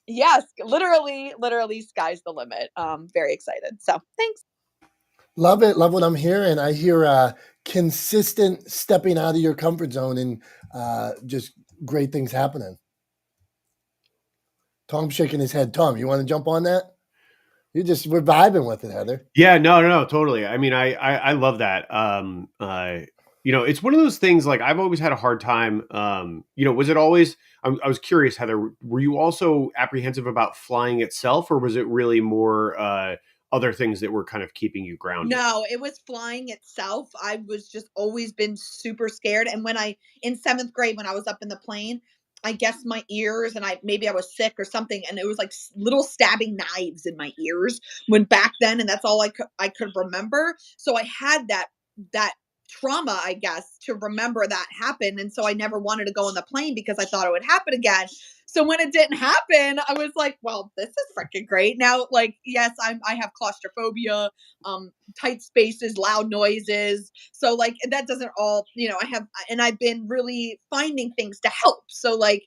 Speaker 11: yes, literally, sky's the limit. Very excited. So thanks.
Speaker 1: Love it. Love what I'm hearing. I hear consistent stepping out of your comfort zone and just great things happening. Tom's shaking his head. Tom, you want to jump on that? We're vibing with it, Heather.
Speaker 2: Yeah, no, totally. I mean, I love that. It's one of those things, like, I've always had a hard time. Was it always, I was curious, Heather, were you also apprehensive about flying itself, or was it really more other things that were kind of keeping you grounded?
Speaker 11: No, it was flying itself. I was just always been super scared. And in 7th grade, when I was up in the plane, I guess my ears, and maybe I was sick or something, and it was like little stabbing knives in my ears when back then, and that's all I could remember. So I had that trauma, I guess, to remember that happened, and so I never wanted to go on the plane because I thought it would happen again. So when it didn't happen, I was like, well, this is freaking great. Now, like, yes, I have claustrophobia, tight spaces, loud noises. So like that doesn't all, I've been really finding things to help. So like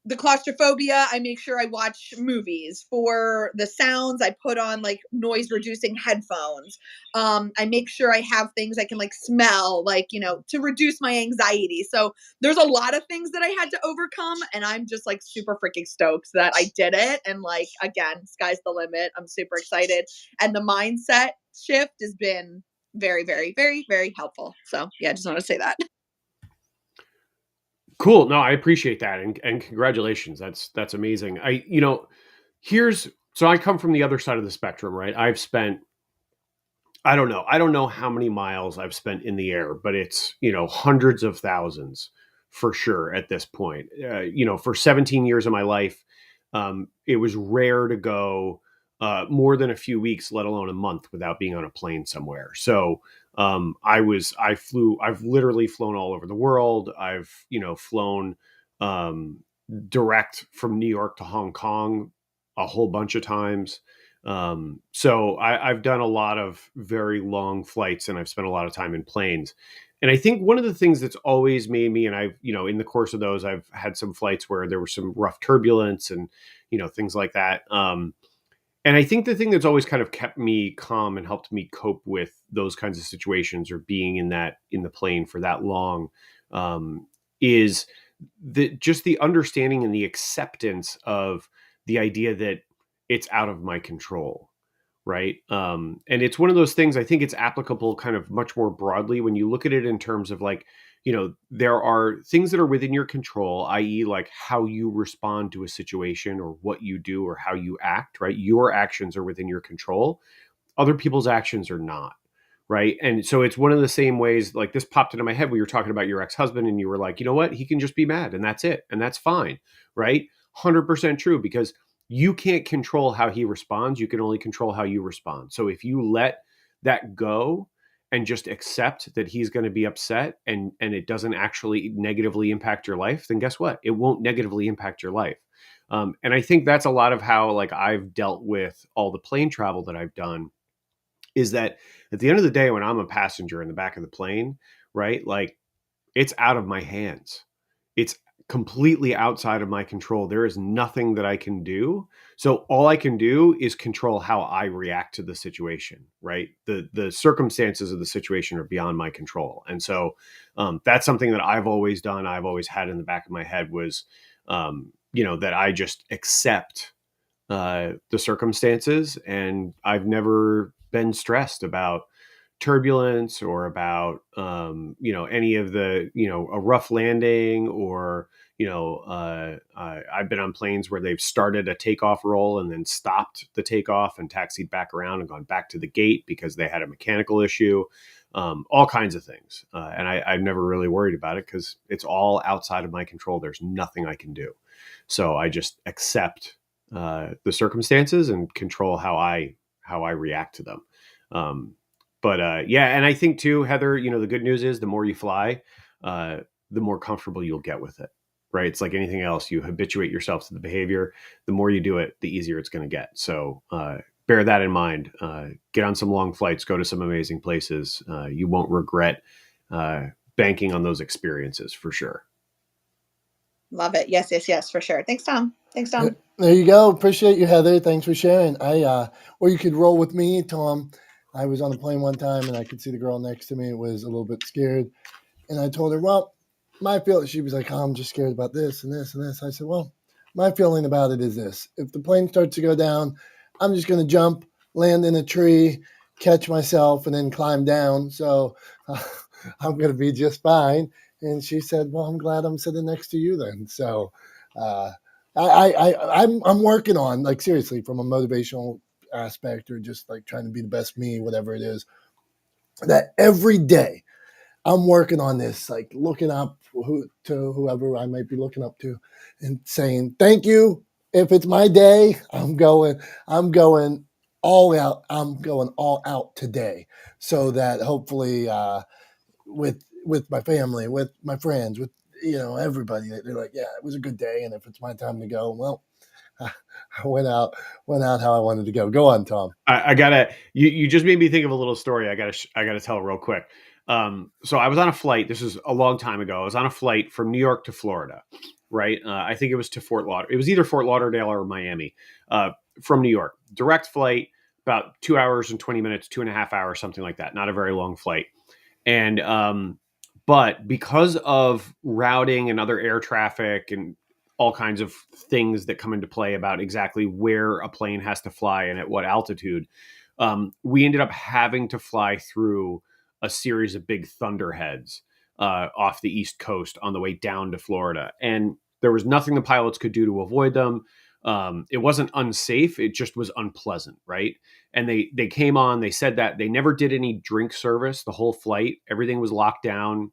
Speaker 11: the claustrophobia, I make sure I watch movies. For the sounds, I put on like noise reducing headphones. I make sure I have things I can like smell, like, to reduce my anxiety. So there's a lot of things that I had to overcome, and I'm just like super freaking stoked that I did it. And like, again, sky's the limit. I'm super excited. And the mindset shift has been very, very, very, very helpful. So yeah, I just want to say that.
Speaker 2: Cool. No, I appreciate that. And congratulations. That's amazing. So I come from the other side of the spectrum, right? I don't know how many miles I've spent in the air, but it's, hundreds of thousands for sure at this point. For 17 years of my life, it was rare to go more than a few weeks, let alone a month, without being on a plane somewhere. So I've literally flown all over the world. I've, flown direct from New York to Hong Kong a whole bunch of times. So I've done a lot of very long flights, and I've spent a lot of time in planes. And I think one of the things that's always made me, and I've, in the course of those, I've had some flights where there was some rough turbulence and, things like that. And I think the thing that's always kind of kept me calm and helped me cope with those kinds of situations, or being in the plane for that long, is just the understanding and the acceptance of the idea that it's out of my control. Right. And it's one of those things, I think it's applicable kind of much more broadly when you look at it in terms of like, there are things that are within your control, i.e., like how you respond to a situation or what you do or how you act, right? Your actions are within your control. Other people's actions are not. Right. And so it's one of the same ways, like this popped into my head. We were talking about your ex-husband and you were like, you know what? He can just be mad and that's it. And that's fine. Right. 100% true, because you can't control how he responds. You can only control how you respond. So if you let that go and just accept that he's going to be upset, and it doesn't actually negatively impact your life, then guess what? It won't negatively impact your life. And I think that's a lot of how like I've dealt with all the plane travel that I've done, is that at the end of the day, when I'm a passenger in the back of the plane, right, like it's out of my hands. It's completely outside of my control. There is nothing that I can do. So all I can do is control how I react to the situation, right? The circumstances of the situation are beyond my control. And so that's something that I've always done. I've always had in the back of my head was, that I just accept the circumstances, and I've never been stressed about turbulence or about any of the a rough landing, or I've been on planes where they've started a takeoff roll and then stopped the takeoff and taxied back around and gone back to the gate because they had a mechanical issue. All kinds of things, and I've never really worried about it because it's all outside of my control. There's nothing I can do, so I just accept the circumstances and control how I react to them. But yeah, and I think too, Heather, the good news is the more you fly, the more comfortable you'll get with it. Right? It's like anything else. You habituate yourself to the behavior. The more you do it, the easier it's going to get. So bear that in mind. Get on some long flights. Go to some amazing places. You won't regret banking on those experiences for sure.
Speaker 11: Love it. Yes, yes, yes, for sure. Thanks, Tom. Thanks, Tom.
Speaker 1: There you go. Appreciate you, Heather. Thanks for sharing. Or you could roll with me, Tom. I was on a plane one time and I could see the girl next to me was a little bit scared. And I told her, well, my feeling, she was like, oh, I'm just scared about this and this and this. I said, well, my feeling about it is this. If the plane starts to go down, I'm just going to jump, land in a tree, catch myself, and then climb down. So I'm going to be just fine. And she said, well, I'm glad I'm sitting next to you then. So I'm working on, like, seriously, from a motivational aspect, or just like trying to be the best me, whatever it is, that every day I'm working on this, like looking up to whoever I might be looking up to and saying, thank you. If it's my day, I'm going all out. I'm going all out today, so that hopefully with my family, with my friends, with everybody, they're like, yeah, it was a good day. And if it's my time to go, well, I went out how I wanted to go. Go on, Tom.
Speaker 2: I gotta. You just made me think of a little story. I gotta tell real quick. So I was on a flight. This is a long time ago. I was on a flight from New York to Florida, right? I think it was to Fort Lauderdale. It was either Fort Lauderdale or Miami. From New York, direct flight, about 2 hours and 20 minutes, 2.5 hours, something like that. Not a very long flight. And but because of routing and other air traffic and all kinds of things that come into play about exactly where a plane has to fly and at what altitude, we ended up having to fly through a series of big thunderheads off the East Coast on the way down to Florida. And there was nothing the pilots could do to avoid them. It wasn't unsafe. It just was unpleasant, right? And they came on, they said that they never did any drink service the whole flight. Everything was locked down.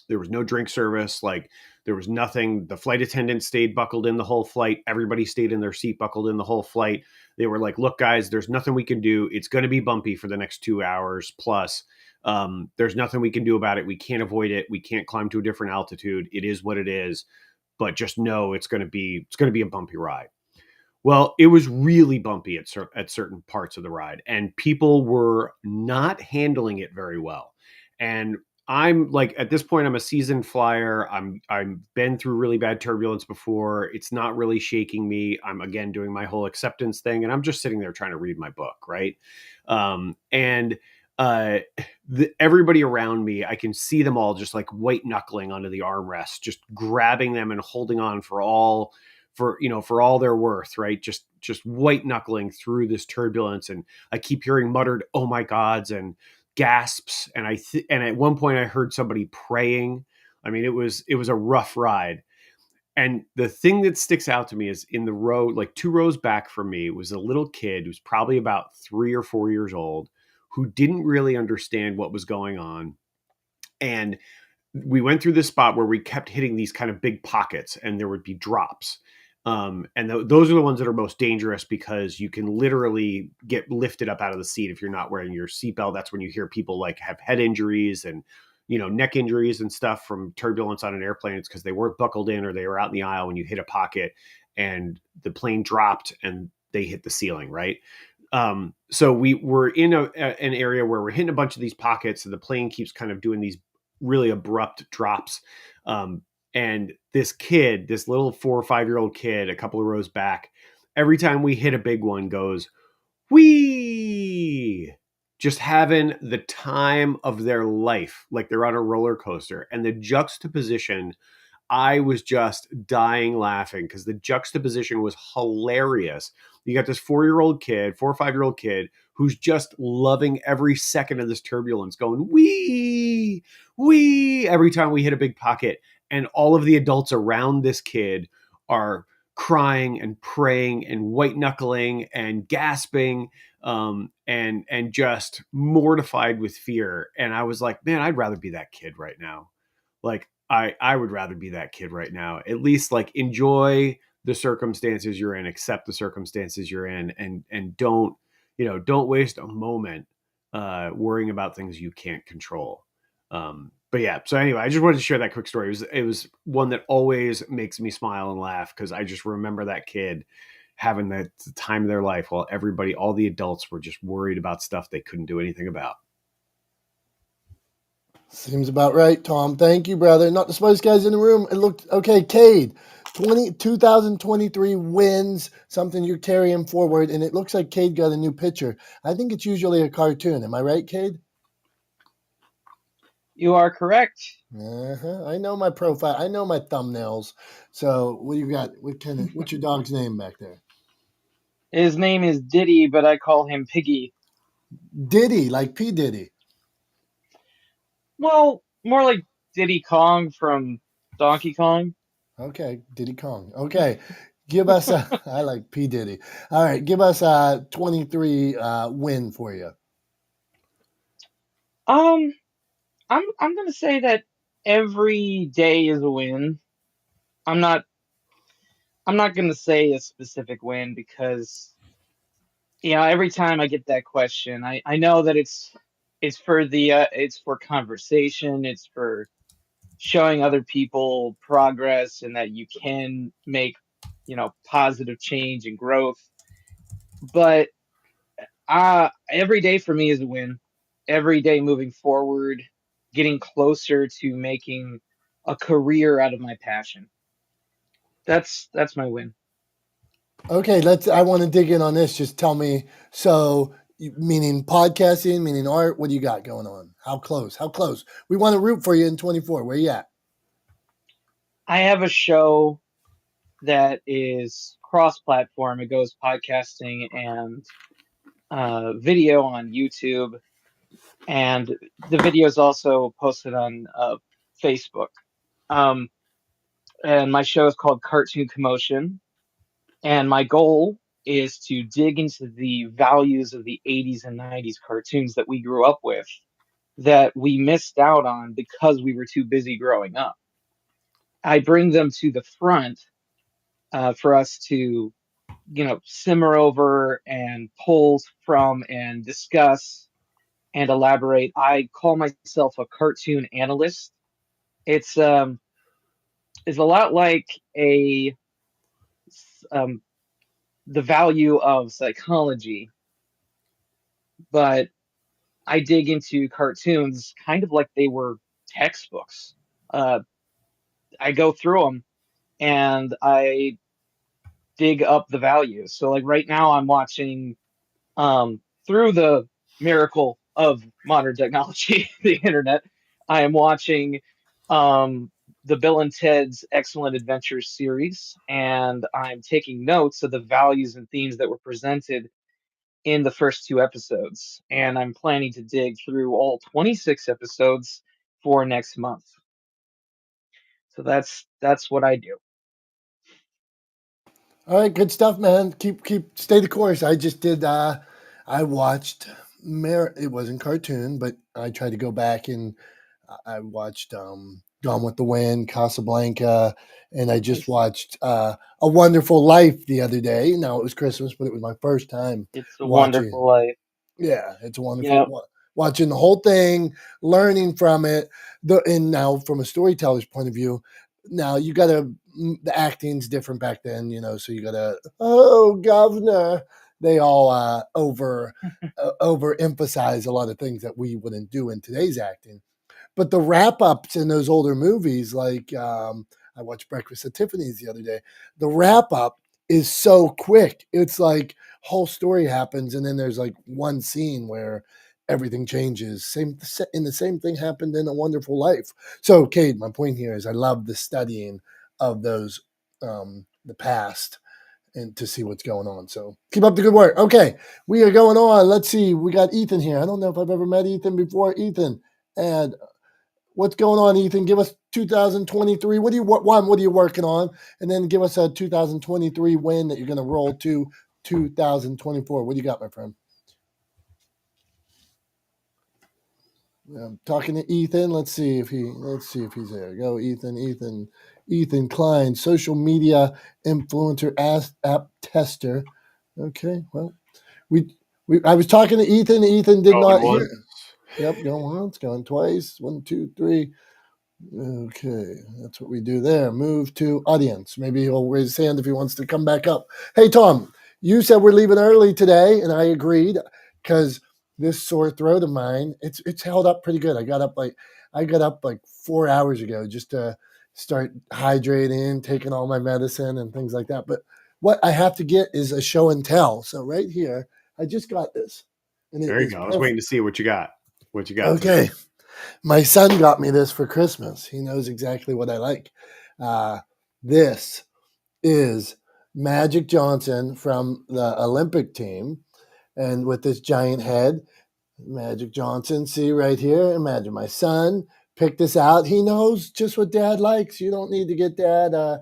Speaker 2: There was no drink service. Like, there was nothing. The flight attendant stayed buckled in the whole flight. Everybody stayed in their seat buckled in the whole flight. They were like, look, guys, there's nothing we can do. It's going to be bumpy for the next 2 hours plus. There's nothing we can do about it. We can't avoid it. We can't climb to a different altitude. It is what it is. But just know it's going to be a bumpy ride. Well, it was really bumpy at certain parts of the ride, and people were not handling it very well. And I'm like, at this point, I'm a seasoned flyer. I'm been through really bad turbulence before. It's not really shaking me. I'm again doing my whole acceptance thing, and I'm just sitting there trying to read my book, right? And uh, everybody around me, I can see them all just like white knuckling onto the armrest, just grabbing them and holding on for all they're worth, right? Just white knuckling through this turbulence, and I keep hearing muttered "oh my gods" and gasps, and and at one point I heard somebody praying. I mean, it was a rough ride. And the thing that sticks out to me is in the row, like 2 rows back from me, was a little kid who's probably about 3 or 4 years old, who didn't really understand what was going on. And we went through this spot where we kept hitting these kind of big pockets, and there would be drops. And those are the ones that are most dangerous, because you can literally get lifted up out of the seat if you're not wearing your seatbelt. That's when you hear people like have head injuries and neck injuries and stuff from turbulence on an airplane. It's because they weren't buckled in, or they were out in the aisle when you hit a pocket and the plane dropped and they hit the ceiling, right? So we were in an area where we're hitting a bunch of these pockets, and the plane keeps kind of doing these really abrupt drops. And this kid, this little 4 or 5 year old kid, a couple of rows back, every time we hit a big one, goes, "Wee!" Just having the time of their life, like they're on a roller coaster. And the juxtaposition, I was just dying laughing, because the juxtaposition was hilarious. You got this 4 year old kid, 4 or 5 year old kid, who's just loving every second of this turbulence, going, "wee, wee," every time we hit a big pocket. And all of the adults around this kid are crying and praying and white knuckling and gasping, and just mortified with fear. And I was like, man, I'd rather be that kid right now. Like, I would rather be that kid right now. At least like enjoy the circumstances you're in, accept the circumstances you're in, and don't waste a moment worrying about things you can't control. But yeah, so anyway, I just wanted to share that quick story. It was one that always makes me smile and laugh, because I just remember that kid having the time of their life while all the adults were just worried about stuff they couldn't do anything about.
Speaker 1: Seems about right, Tom. Thank you, brother. Not the smartest guys in the room. It looked okay. Cade, 2023 wins, something you're carrying forward, and it looks like Cade got a new picture. I think it's usually a cartoon. Am I right, Cade?
Speaker 12: You are correct.
Speaker 1: I know my profile. I know my thumbnails. So what do you got? What's your dog's name back there?
Speaker 12: His name is Diddy, but I call him Piggy.
Speaker 1: Diddy, like P. Diddy.
Speaker 12: Well, more like Diddy Kong from Donkey Kong.
Speaker 1: Okay, Diddy Kong. Okay, give us a. I like P. Diddy. All right, give us a 23 win for you.
Speaker 12: I'm gonna say that every day is a win. I'm not gonna say a specific win, because every time I get that question, I know that it's for conversation, it's for showing other people progress, and that you can make positive change and growth. But every day for me is a win. Every day moving forward, getting closer to making a career out of my passion. That's my win.
Speaker 1: Okay, I want to dig in on this. Just tell me. So, meaning podcasting, meaning art. What do you got going on? How close? How close? We want to root for you in 24. Where you at?
Speaker 12: I have a show that is cross-platform. It goes podcasting and video on YouTube, and the video is also posted on Facebook. Um, and my show is called Cartoon Commotion. And my goal is to dig into the values of the 80s and 90s cartoons that we grew up with, that we missed out on because we were too busy growing up. I bring them to the front for us to, simmer over and pull from and discuss and elaborate. I call myself a cartoon analyst. It's a lot like um, the value of psychology, but I dig into cartoons kind of like they were textbooks. I go through them and I dig up the values. So like right now I'm watching through the miracle of modern technology, the internet, I am watching the Bill and Ted's Excellent Adventures series, and I'm taking notes of the values and themes that were presented in the first two episodes. And I'm planning to dig through all 26 episodes for next month. So that's what I do.
Speaker 1: All right, good stuff, man. Stay the course. I just did. I watched. It wasn't cartoon, but I tried to go back and I watched Gone with the Wind, Casablanca, and I just
Speaker 12: Nice.
Speaker 1: watched A Wonderful Life the other day. Now it was Christmas, but it was my first time
Speaker 12: It's a
Speaker 1: watching.
Speaker 12: Wonderful Life.
Speaker 1: Yeah, it's wonderful.
Speaker 12: Yeah,
Speaker 1: Watching the whole thing, learning from it. And now, from a storyteller's point of view, now you got to, the acting's different back then, so you got to, oh, governor. They all overemphasize a lot of things that we wouldn't do in today's acting. But the wrap ups in those older movies, like I watched Breakfast at Tiffany's the other day, the wrap up is so quick. It's like whole story happens, and then there's like one scene where everything changes. The same thing happened in A Wonderful Life. So, Cade, my point here is I love the studying of those the past and to see what's going on. So keep up the good work. Okay, we are going on. Let's see. We got Ethan here. I don't know if I've ever met Ethan before. Ethan, and what's going on, Ethan? Give us 2023. What are you working on? And then give us a 2023 win that you're going to roll to 2024. What do you got, my friend? I'm talking to Ethan. Let's see if he's there. Go, Ethan. Ethan Klein, social media influencer app tester. Okay, well, I was talking to Ethan. Ethan did
Speaker 2: Going
Speaker 1: not hear.
Speaker 2: once.
Speaker 1: Yep, going once, going twice. 1, 2, 3. Okay, that's what we do there. Move to audience. Maybe he'll raise his hand if he wants to come back up. Hey, Tom, you said we're leaving early today, and I agreed because this sore throat of mine, it's held up pretty good. I got up like 4 hours ago just to start hydrating, taking all my medicine and things like that. But what I have to get is a show and tell. So right here, I just got this, and it
Speaker 2: There you
Speaker 1: is
Speaker 2: go. I was waiting
Speaker 1: perfect.
Speaker 2: to see what you got. What you got today?
Speaker 1: Okay. My son got me this for Christmas. He knows exactly what I like. This is Magic Johnson from the Olympic team. And with this giant head, Magic Johnson, see right here. Imagine my son picked this out. He knows just what dad likes. You don't need to get dad a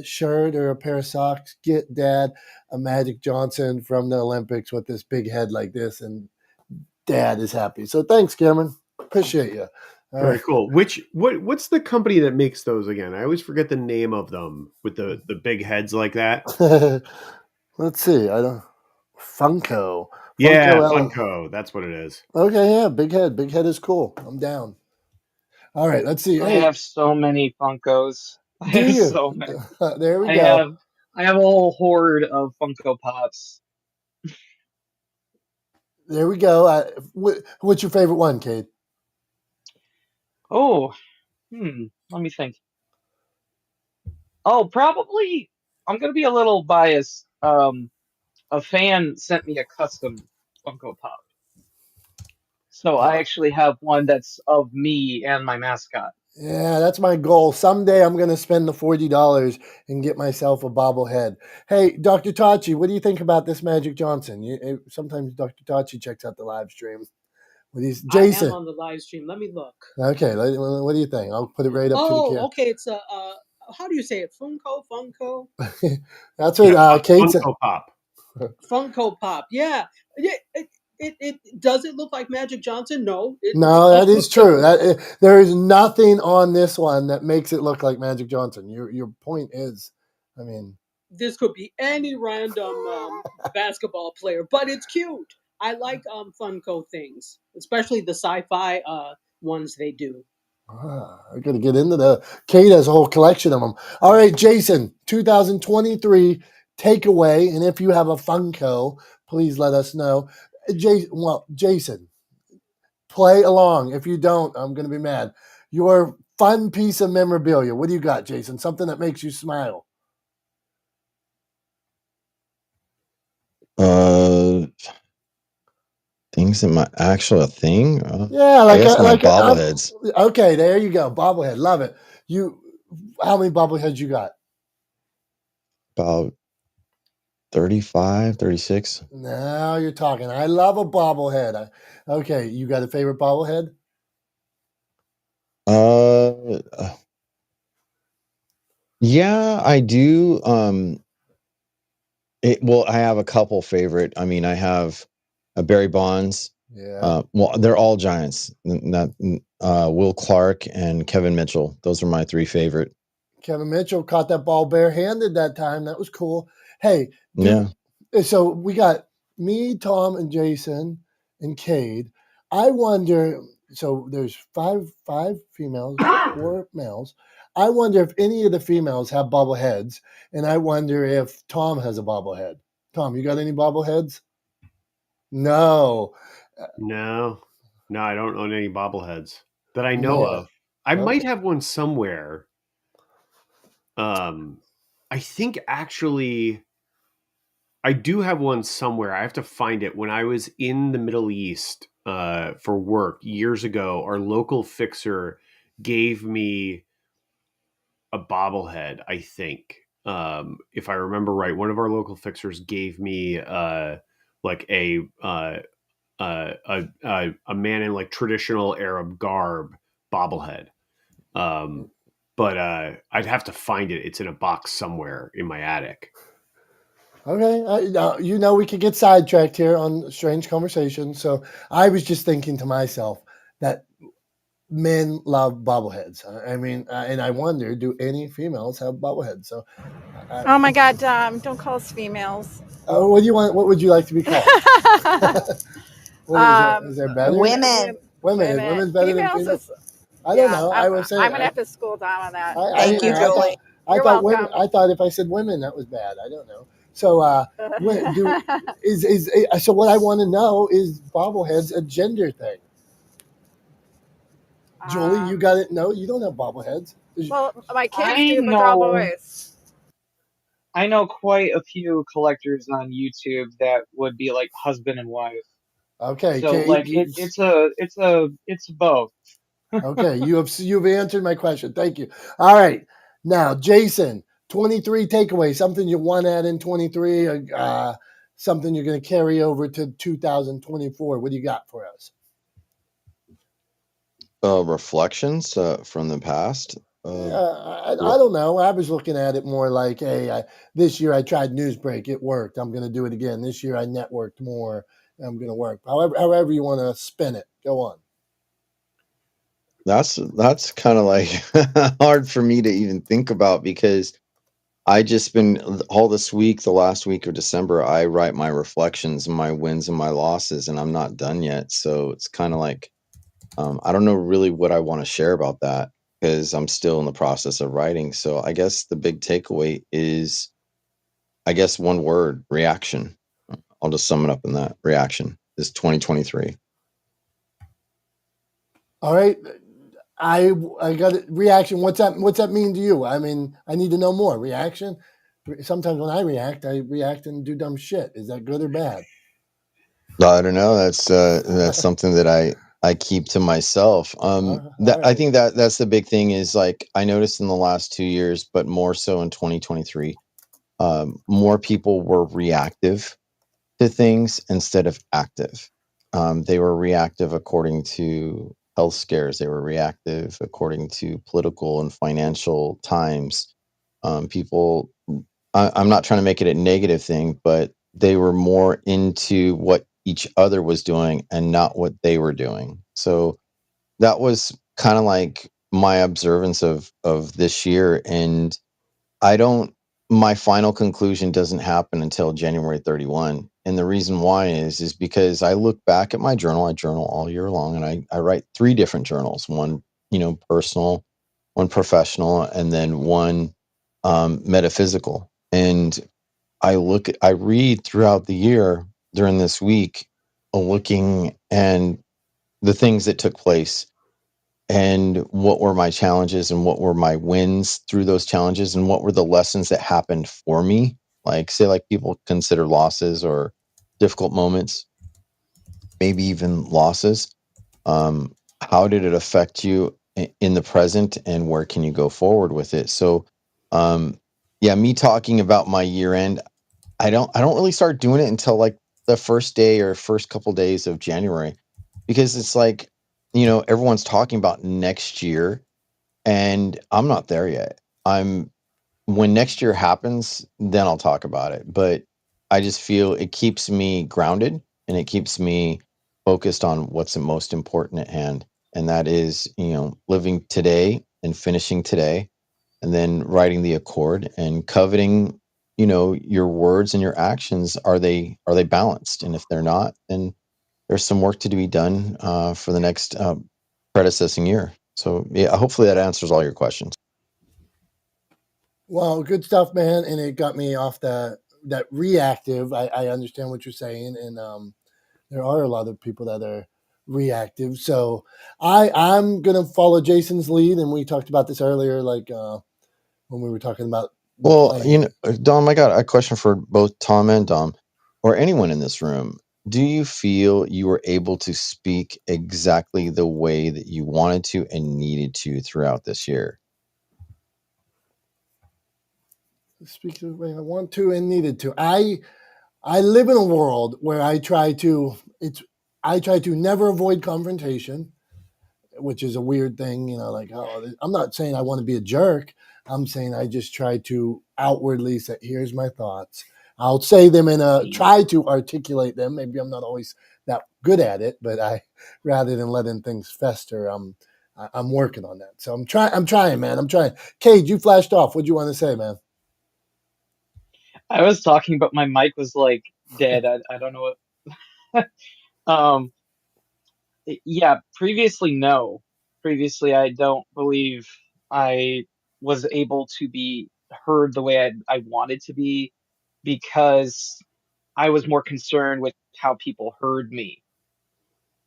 Speaker 1: shirt or a pair of socks. Get dad a Magic Johnson from the Olympics with this big head like this. And dad is happy. So thanks, Cameron. Appreciate you. All
Speaker 2: Very
Speaker 1: right.
Speaker 2: cool. What's the company that makes those again? I always forget the name of them with the big heads like that.
Speaker 1: Let's see. I don't. Funko.
Speaker 2: Yeah,
Speaker 1: Funko.
Speaker 2: Funko. That's what it is.
Speaker 1: Okay, yeah, big head. Big head is cool. I'm down. All right, let's see.
Speaker 12: I
Speaker 1: Hey,
Speaker 12: have so many Funkos. I
Speaker 1: do
Speaker 12: have
Speaker 1: you?
Speaker 12: so many.
Speaker 1: There we
Speaker 12: I
Speaker 1: go.
Speaker 12: have I have a whole horde of Funko Pops.
Speaker 1: There we go. What's your favorite one, Kate?
Speaker 12: Oh, let me think. Oh, probably I'm gonna be a little biased. A fan sent me a custom Funko Pop. So I actually have one that's of me and my mascot.
Speaker 1: Yeah, that's my goal. Someday I'm going to spend the $40 and get myself a bobblehead. Hey, Dr. Tachi, what do you think about this Magic Johnson? Sometimes Dr. Tachi checks out the live stream.
Speaker 8: I am
Speaker 1: Jason.
Speaker 8: on the live stream. Let me look.
Speaker 1: Okay, what do you think? I'll put it right up to the
Speaker 8: Oh,
Speaker 1: camera.
Speaker 8: okay. It's a how do you say it? Funko.
Speaker 1: That's
Speaker 2: Yeah,
Speaker 1: what Kate said.
Speaker 2: Funko Pop.
Speaker 8: Funko Pop. Yeah. Yeah. It does it look like Magic Johnson? No.
Speaker 1: No, that is true. There is nothing on this one that makes it look like Magic Johnson. Your point is, I mean,
Speaker 8: This could be any random basketball player, but it's cute. I like Funko things, especially the sci-fi ones they do.
Speaker 1: I got to get into the. Kate has a whole collection of them. All right, Jason, 2023 takeaway, and if you have a Funko, please let us know. Jason, Play along. If you don't, I'm going to be mad. Your fun piece of memorabilia. What do you got, Jason? Something that makes you smile.
Speaker 13: Things in my actual thing.
Speaker 1: Yeah,
Speaker 13: I guess my bobbleheads.
Speaker 1: Okay, there you go. Bobblehead. Love it. How many bobbleheads you got?
Speaker 13: About 35, 36.
Speaker 1: Now you're talking. I love a bobblehead. Okay, you got a favorite bobblehead?
Speaker 13: Yeah, I do. Well, I have a couple favorite. I mean, I have a Barry Bonds.
Speaker 1: Yeah.
Speaker 13: Well, they're all Giants. Not Will Clark and Kevin Mitchell. Those are my three favorite.
Speaker 1: Kevin Mitchell caught that ball barehanded that time. That was cool. Hey,
Speaker 13: Yeah.
Speaker 1: so we got me, Tom, and Jason and Cade. I wonder. So there's five females, 4 males. I wonder if any of the females have bobbleheads, and I wonder if Tom has a bobblehead. Tom, you got any bobbleheads? No.
Speaker 2: No, I don't own any bobbleheads that I know
Speaker 1: Yeah.
Speaker 2: of. I
Speaker 1: Okay.
Speaker 2: might have one somewhere. I think actually I do have one somewhere. I have to find it. When I was in the Middle East for work years ago, our local fixer gave me a bobblehead, I think. If I remember right, one of our local fixers gave me like a man in like traditional Arab garb bobblehead. But I'd have to find it. It's in a box somewhere in my attic.
Speaker 1: Okay, we could get sidetracked here on strange conversation. So I was just thinking to myself that men love bobbleheads. I mean, and I wonder, do any females have bobbleheads? So,
Speaker 6: Oh my God, don't call us females.
Speaker 1: what do you want? What would you like to be called? What is it? Is there better?
Speaker 11: Women.
Speaker 1: Women's better than
Speaker 6: Females
Speaker 1: females.
Speaker 6: is,
Speaker 1: I don't
Speaker 6: yeah.
Speaker 1: know. I was saying.
Speaker 6: I'm gonna have to school Dom on that.
Speaker 11: Thank you, Julie.
Speaker 6: You're welcome.
Speaker 1: I thought if I said women, that was bad. I don't know. So, so what I want to know is bobbleheads a gender thing? Julie, you got it. No, you don't have bobbleheads.
Speaker 6: Well, my kids
Speaker 12: I
Speaker 6: do, but they're all
Speaker 12: know
Speaker 6: boys.
Speaker 12: I know quite a few collectors on YouTube that would be like husband and wife.
Speaker 1: Okay,
Speaker 12: So
Speaker 1: Kate.
Speaker 12: like it's both.
Speaker 1: Okay, you've answered my question. Thank you. All right, now Jason, 23 takeaways. Something you want to add in 23. Something you're going to carry over to 2024. What do you got for us?
Speaker 13: Reflections from the past.
Speaker 1: I don't know. I was looking at it more like, hey, this year I tried Newsbreak. It worked. I'm going to do it again. This year I networked more. I'm going to work. However you want to spin it. Go on.
Speaker 13: That's kind of like hard for me to even think about because I just been all this week, the last week of December, I write my reflections, my wins and my losses, and I'm not done yet. So it's kind of like, I don't know really what I want to share about that because I'm still in the process of writing. So I guess the big takeaway is, I guess one word, reaction. I'll just sum it up in that. Reaction is 2023.
Speaker 1: All right. I got a reaction. What's that mean to you? I mean, I need to know more. Reaction. Sometimes when I react and do dumb shit. Is that good or bad?
Speaker 13: I don't know. That's something that I keep to myself.
Speaker 1: Right.
Speaker 13: I think that's the big thing is like I noticed in the last 2 years, but more so in 2023, more people were reactive to things instead of active. They were reactive according to health scares. They were reactive according to political and financial times. People, I'm not trying to make it a negative thing, but they were more into what each other was doing and not what they were doing. So that was kind of like my observance of this year. And I don't, my final conclusion doesn't happen until January 31. And the reason why is because I look back at my journal. I journal all year long and I write 3 different journals, one, personal, one professional, and then one metaphysical. And I read throughout the year during this week, looking and the things that took place and what were my challenges and what were my wins through those challenges and what were the lessons that happened for me. Like, say, like people consider losses or difficult moments, maybe even losses. How did it affect you in the present, and where can you go forward with it? So, yeah, me talking about my year end, I don't really start doing it until like the first day or first couple days of January, because it's like, everyone's talking about next year and I'm not there yet. I'm When next year happens, then I'll talk about it. But I just feel it keeps me grounded and it keeps me focused on what's the most important at hand. And that is, living today and finishing today and then writing the accord and coveting, your words and your actions. Are they balanced? And if they're not, then there's some work to be done for the next predecessing year. So yeah, hopefully that answers all your questions.
Speaker 1: Well, good stuff, man. And it got me off that reactive. I understand what you're saying, and there are a lot of people that are reactive. So I'm gonna follow Jason's lead, and we talked about this earlier, like when we were talking about the
Speaker 13: Well,
Speaker 1: plan.
Speaker 13: Dom, I got a question for both Tom and Dom, or anyone in this room. Do you feel you were able to speak exactly the way that you wanted to and needed to throughout this year?
Speaker 1: Speak the way I want to and needed to. I live in a world where I try to never avoid confrontation, which is a weird thing, like, oh, I'm not saying I want to be a jerk. I'm saying I just try to outwardly say, here's my thoughts. I'll say them try to articulate them. Maybe I'm not always that good at it, but rather than letting things fester, I'm working on that. So I'm trying, man. I'm trying. Cade, you flashed off. What'd you want to say, man?
Speaker 12: I was talking, but my mic was like dead. I don't know what. um, yeah, previously, no. Previously, I don't believe I was able to be heard the way I wanted to be because I was more concerned with how people heard me.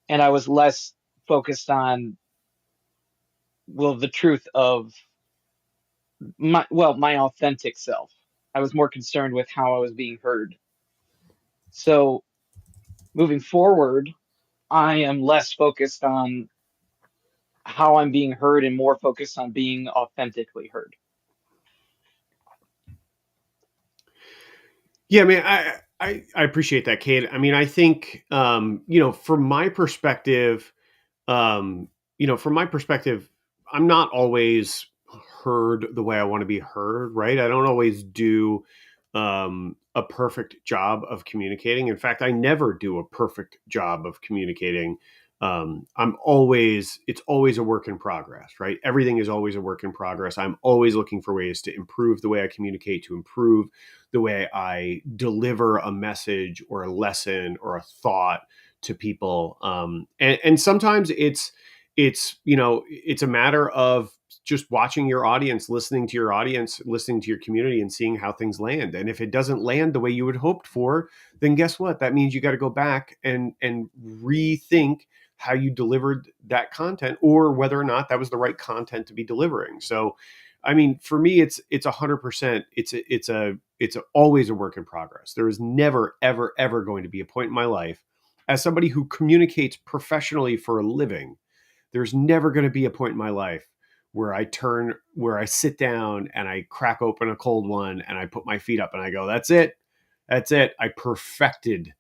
Speaker 12: And I was less focused on, well, the truth of my authentic self. I was more concerned with how I was being heard. So moving forward, I am less focused on how I'm being heard and more focused on being authentically heard.
Speaker 2: Yeah, man, I appreciate that, Kate. I mean, I think from my perspective, um, from my perspective, I'm not always heard the way I want to be heard, right? I don't always do a perfect job of communicating. In fact, I never do a perfect job of communicating. It's always a work in progress, right? Everything is always a work in progress. I'm always looking for ways to improve the way I communicate, to improve the way I deliver a message or a lesson or a thought to people. And sometimes it's a matter of just watching your audience, listening to your audience, listening to your community, and seeing how things land. And if it doesn't land the way you had hoped for, then guess what? That means you got to go back and rethink how you delivered that content, or whether or not that was the right content to be delivering. So, I mean, for me, it's 100%. It's always a work in progress. There is never, ever, ever going to be a point in my life, as somebody who communicates professionally for a living, there's never going to be a point in my life where I sit down and I crack open a cold one and I put my feet up and I go, that's it. That's it. I perfected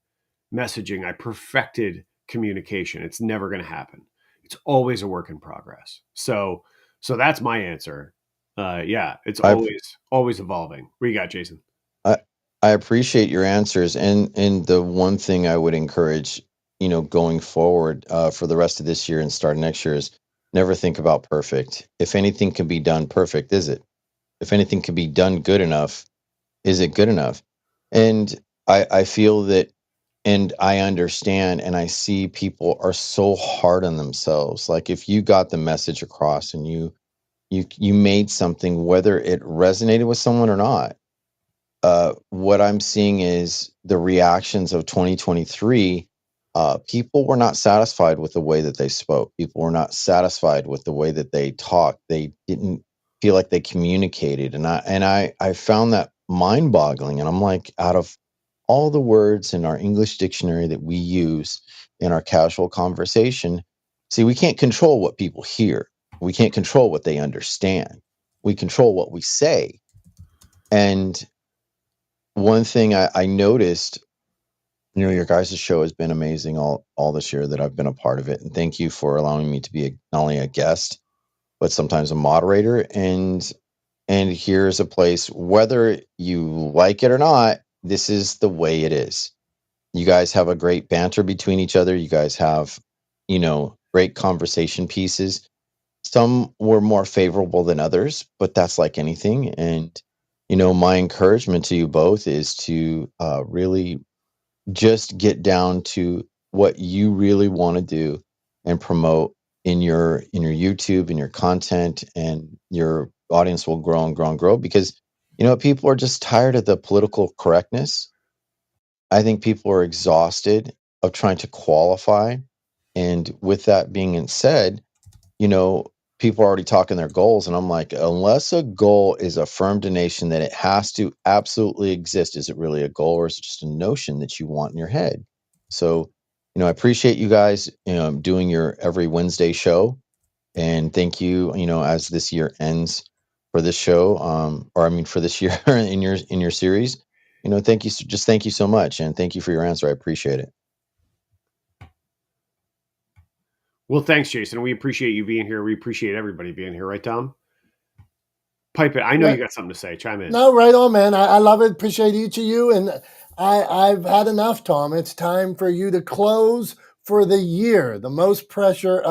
Speaker 2: messaging. I perfected communication. It's never going to happen. It's always a work in progress. So that's my answer. Yeah, it's
Speaker 13: I
Speaker 2: always evolving. What you got, Jason?
Speaker 13: I, I appreciate your answers, and the one thing I would encourage, going forward for the rest of this year and start next year is never think about perfect. If anything can be done perfect, is it? If anything can be done good enough, is it good enough? And I feel that, and I understand, and I see people are so hard on themselves. Like if you got the message across and you made something, whether it resonated with someone or not, what I'm seeing is the reactions of 2023 people were not satisfied with the way that they spoke. People were not satisfied with the way that they talked. They didn't feel like they communicated. And I found that mind boggling. And I'm like, out of all the words in our English dictionary that we use in our casual conversation, see, we can't control what people hear. We can't control what they understand. We control what we say. And one thing I noticed, your guys' show has been amazing all this year that I've been a part of it. And thank you for allowing me to be not only a guest, but sometimes a moderator. And here's a place, whether you like it or not, this is the way it is. You guys have a great banter between each other. You guys have, great conversation pieces. Some were more favorable than others, but that's like anything. And, my encouragement to you both is to really just get down to what you really want to do and promote in your YouTube, in your content, and your audience will grow and grow and grow because people are just tired of the political correctness. I think people are exhausted of trying to qualify. And with that being said, you know, people are already talking their goals. And I'm like, unless a goal is affirmed in nation that it has to absolutely exist, is it really a goal or is it just a notion that you want in your head? So, I appreciate you guys doing your every Wednesday show. And thank you, as this year ends for this show, for this year in your series, thank you. Just thank you so much. And thank you for your answer. I appreciate it.
Speaker 2: Well, thanks, Jason. We appreciate you being here. We appreciate everybody being here, right, Tom? Pipe it. I know you got something to say. Chime in.
Speaker 1: No, right on, man. I love it. Appreciate each of you. And I've had enough, Tom. It's time for you to close for the year. The most pressure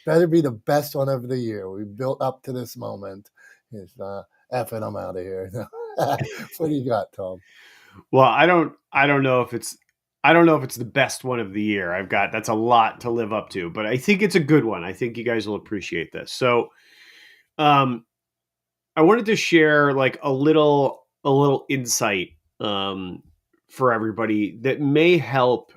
Speaker 1: better be the best one of the year. We built up to this moment. It's effing, I'm out of here. What do you got, Tom?
Speaker 2: Well, I don't know if it's the best one of the year. That's a lot to live up to, but I think it's a good one. I think you guys will appreciate this. So, I wanted to share like a little insight for everybody that may help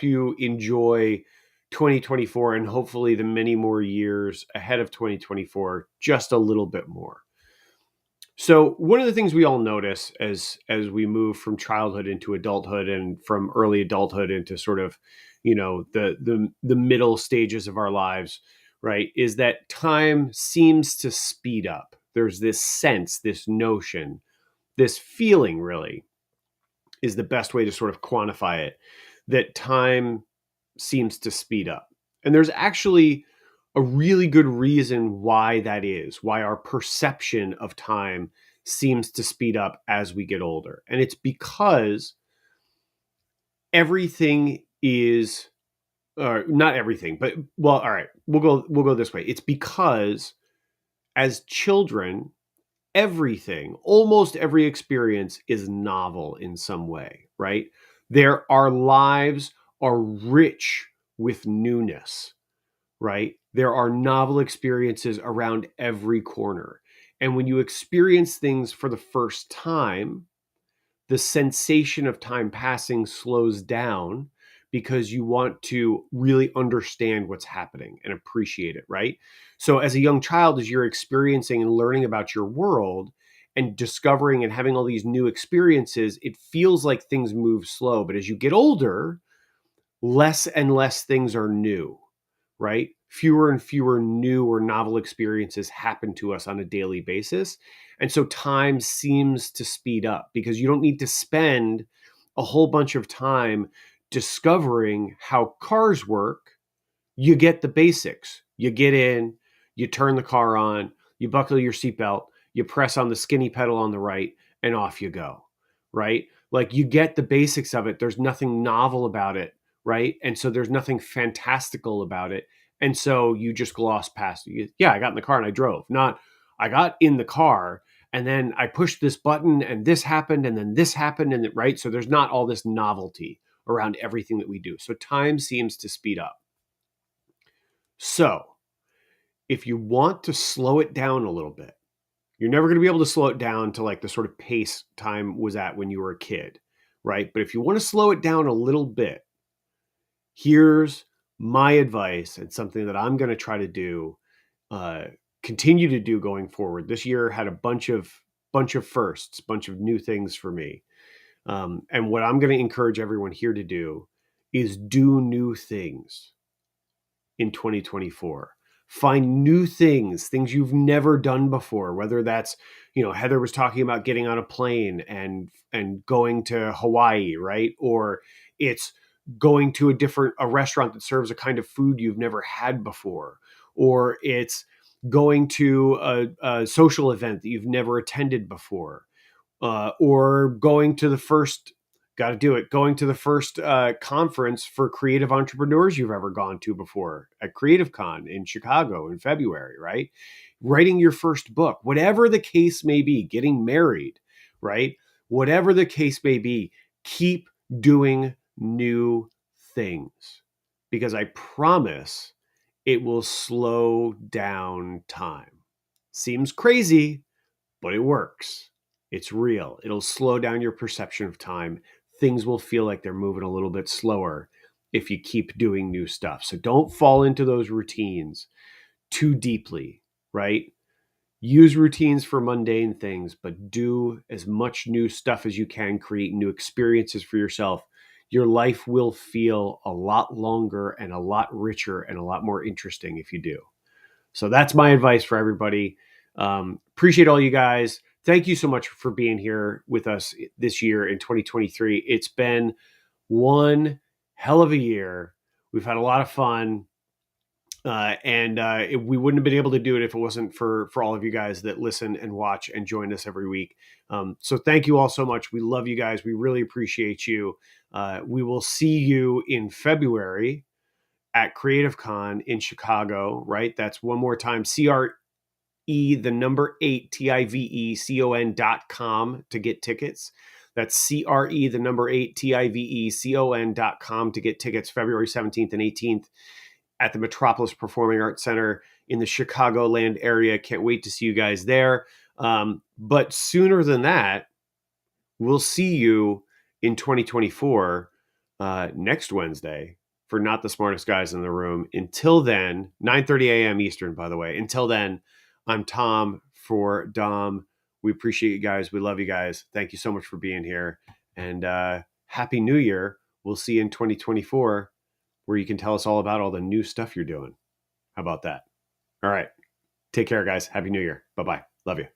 Speaker 2: you enjoy 2024 and hopefully the many more years ahead of 2024 just a little bit more. So one of the things we all notice as we move from childhood into adulthood and from early adulthood into sort of, the middle stages of our lives, right, is that time seems to speed up. There's this sense, this notion, this feeling really is the best way to sort of quantify it, that time seems to speed up. And there's actually a really good reason why that is, why our perception of time seems to speed up as we get older. And it's because everything is not everything, but well, all right, we'll go this way. It's because as children, almost every experience is novel in some way, right? Our lives are rich with newness, right? There are novel experiences around every corner. And when you experience things for the first time, the sensation of time passing slows down because you want to really understand what's happening and appreciate it, right? So as a young child, as you're experiencing and learning about your world and discovering and having all these new experiences, it feels like things move slow. But as you get older, less and less things are new, right? Fewer and fewer new or novel experiences happen to us on a daily basis. And so time seems to speed up because you don't need to spend a whole bunch of time discovering how cars work. You get the basics. You get in, you turn the car on, you buckle your seatbelt, you press on the skinny pedal on the right, and off you go, right? Like you get the basics of it. There's nothing novel about it, right? And so there's nothing fantastical about it. And so you just gloss past it. Yeah, I got in the car and I drove. Not, I got in the car and then I pushed this button and this happened and then this happened and right. So there's not all this novelty around everything that we do. So time seems to speed up. So if you want to slow it down a little bit, you're never going to be able to slow it down to like the sort of pace time was at when you were a kid, right? But if you want to slow it down a little bit, here's my advice and something that I'm going to try to do, continue to do going forward. This year had a bunch of firsts, bunch of new things for me. And what I'm going to encourage everyone here to do is do new things in 2024. Find new things you've never done before, whether that's, Heather was talking about getting on a plane and going to Hawaii, right? Or it's going to a restaurant that serves a kind of food you've never had before, or it's going to a social event that you've never attended before, or going to the first conference for creative entrepreneurs you've ever gone to before at Creative Con in Chicago in February, right? Writing your first book, whatever the case may be, getting married, right? Whatever the case may be, keep doing new things, because I promise it will slow down time. Seems crazy, but it works. It's real. It'll slow down your perception of time. Things will feel like they're moving a little bit slower if you keep doing new stuff. So don't fall into those routines too deeply, right? Use routines for mundane things, but do as much new stuff as you can, create new experiences for yourself. Your life will feel a lot longer and a lot richer and a lot more interesting if you do. So that's my advice for everybody. Appreciate all you guys. Thank you so much for being here with us this year in 2023. It's been one hell of a year. We've had a lot of fun. We wouldn't have been able to do it if it wasn't for all of you guys that listen and watch and join us every week. So thank you all so much. We love you guys. We really appreciate you. We will see you in February at Creative Con in Chicago, right? That's one more time, CRE, the number 8, TIVECON.com to get tickets. That's CRE, the number 8, TIVECON.com to get tickets February 17th and 18th at the Metropolis Performing Arts Center in the Chicagoland area. Can't wait to see you guys there. But sooner than that, we'll see you in 2024 next Wednesday for Not the Smartest Guys in the Room. Until then, 9:30 a.m. Eastern, by the way. Until then, I'm Tom for Dom. We appreciate you guys. We love you guys. Thank you so much for being here. And Happy New Year. We'll see you in 2024, where you can tell us all about all the new stuff you're doing. How about that? All right. Take care, guys. Happy New Year. Bye-bye. Love you.